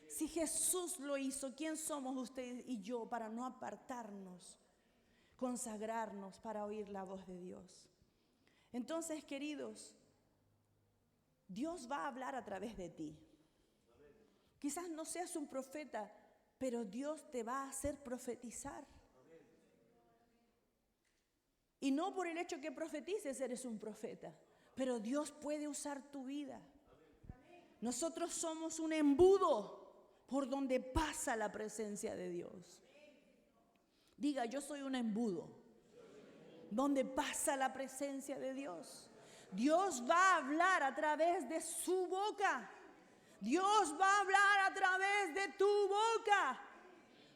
Si Jesús lo hizo, ¿quién somos usted y yo para no apartarnos, consagrarnos para oír la voz de Dios? Entonces, queridos, Dios va a hablar a través de ti. Quizás no seas un profeta, pero Dios te va a hacer profetizar. Y no por el hecho que profetices eres un profeta, pero Dios puede usar tu vida. Nosotros somos un embudo por donde pasa la presencia de Dios. Diga, yo soy un embudo donde pasa la presencia de Dios. Dios va a hablar a través de su boca. Dios va a hablar a través de tu boca.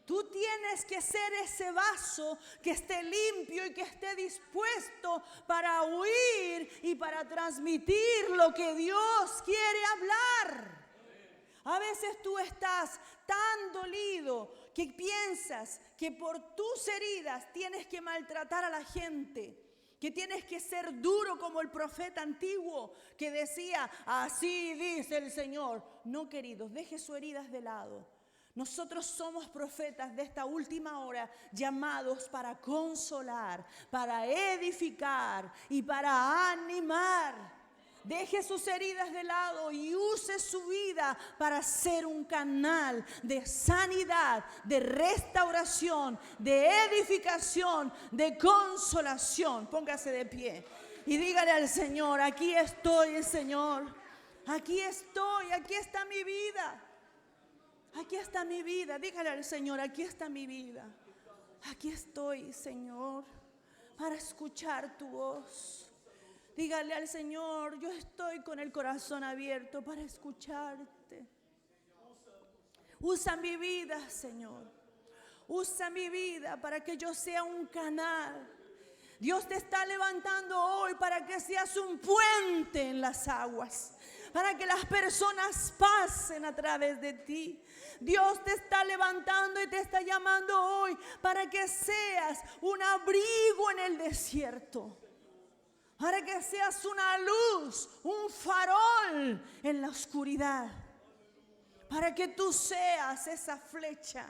Tú tienes que ser ese vaso que esté limpio y que esté dispuesto para oír y para transmitir lo que Dios quiere hablar. A veces tú estás tan dolido que piensas que por tus heridas tienes que maltratar a la gente, que tienes que ser duro como el profeta antiguo que decía, así dice el Señor. No, queridos, deje sus heridas de lado. Nosotros somos profetas de esta última hora, llamados para consolar, para edificar y para animar. Deje sus heridas de lado y use su vida para ser un canal de sanidad, de restauración, de edificación, de consolación. Póngase de pie y dígale al Señor, aquí estoy, Señor. Aquí estoy, aquí está mi vida. Aquí está mi vida. Dígale al Señor, aquí está mi vida. Aquí estoy, Señor, para escuchar tu voz. Dígale al Señor, yo estoy con el corazón abierto para escucharte. Usa mi vida, Señor. Usa mi vida para que yo sea un canal. Dios te está levantando hoy para que seas un puente en las aguas, para que las personas pasen a través de ti. Dios te está levantando y te está llamando hoy para que seas un abrigo en el desierto, para que seas una luz, un farol en la oscuridad, para que tú seas esa flecha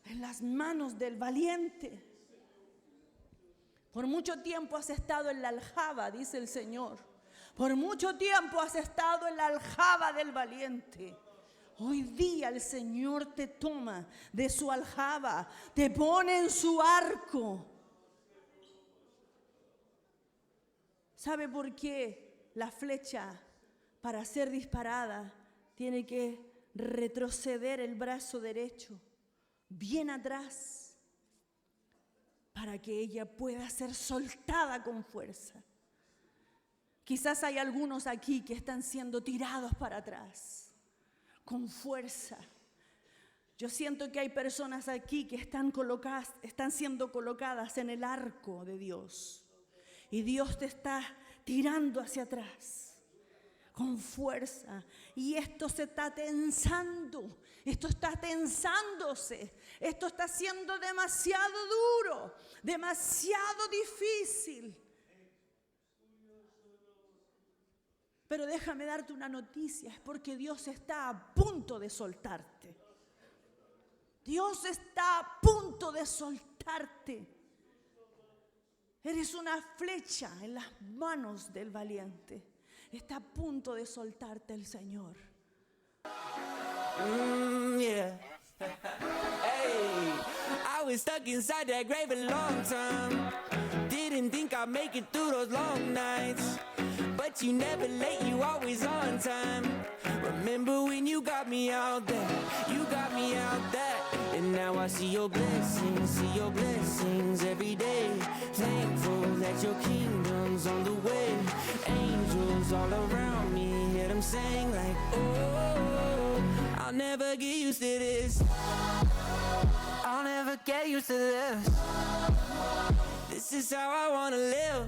en las manos del valiente. Por mucho tiempo has estado en la aljaba, dice el Señor. Por mucho tiempo has estado en la aljaba del valiente. Hoy día el Señor te toma de su aljaba, te pone en su arco. ¿Sabe por qué la flecha, para ser disparada, tiene que retroceder el brazo derecho bien atrás, para que ella pueda ser soltada con fuerza? Quizás hay algunos aquí que están siendo tirados para atrás con fuerza. Yo siento que hay personas aquí que están siendo colocadas en el arco de Dios. Y Dios te está tirando hacia atrás con fuerza. Y esto se está tensando. Esto está tensándose. Esto está siendo demasiado duro, demasiado difícil. Pero déjame darte una noticia. Es porque Dios está a punto de soltarte. Dios está a punto de soltarte. Eres una flecha en las manos del valiente. Está a punto de soltarte el Señor. Yeah. Hey, I was stuck inside that grave a long time. Didn't think I'd make it through those long nights. But you never late, you always on time. Remember when you got me out there? You got me out there. And now I see your blessings every day. Thankful that your kingdom's on the way. Angels all around me, hear them sing like, oh, I'll never get used to this. I'll never get used to this. This is how I wanna live.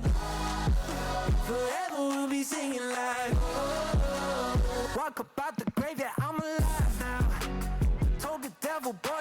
Forever we'll be singing like, oh, walk up out the grave, yeah, I'm alive now. Told the devil, boy,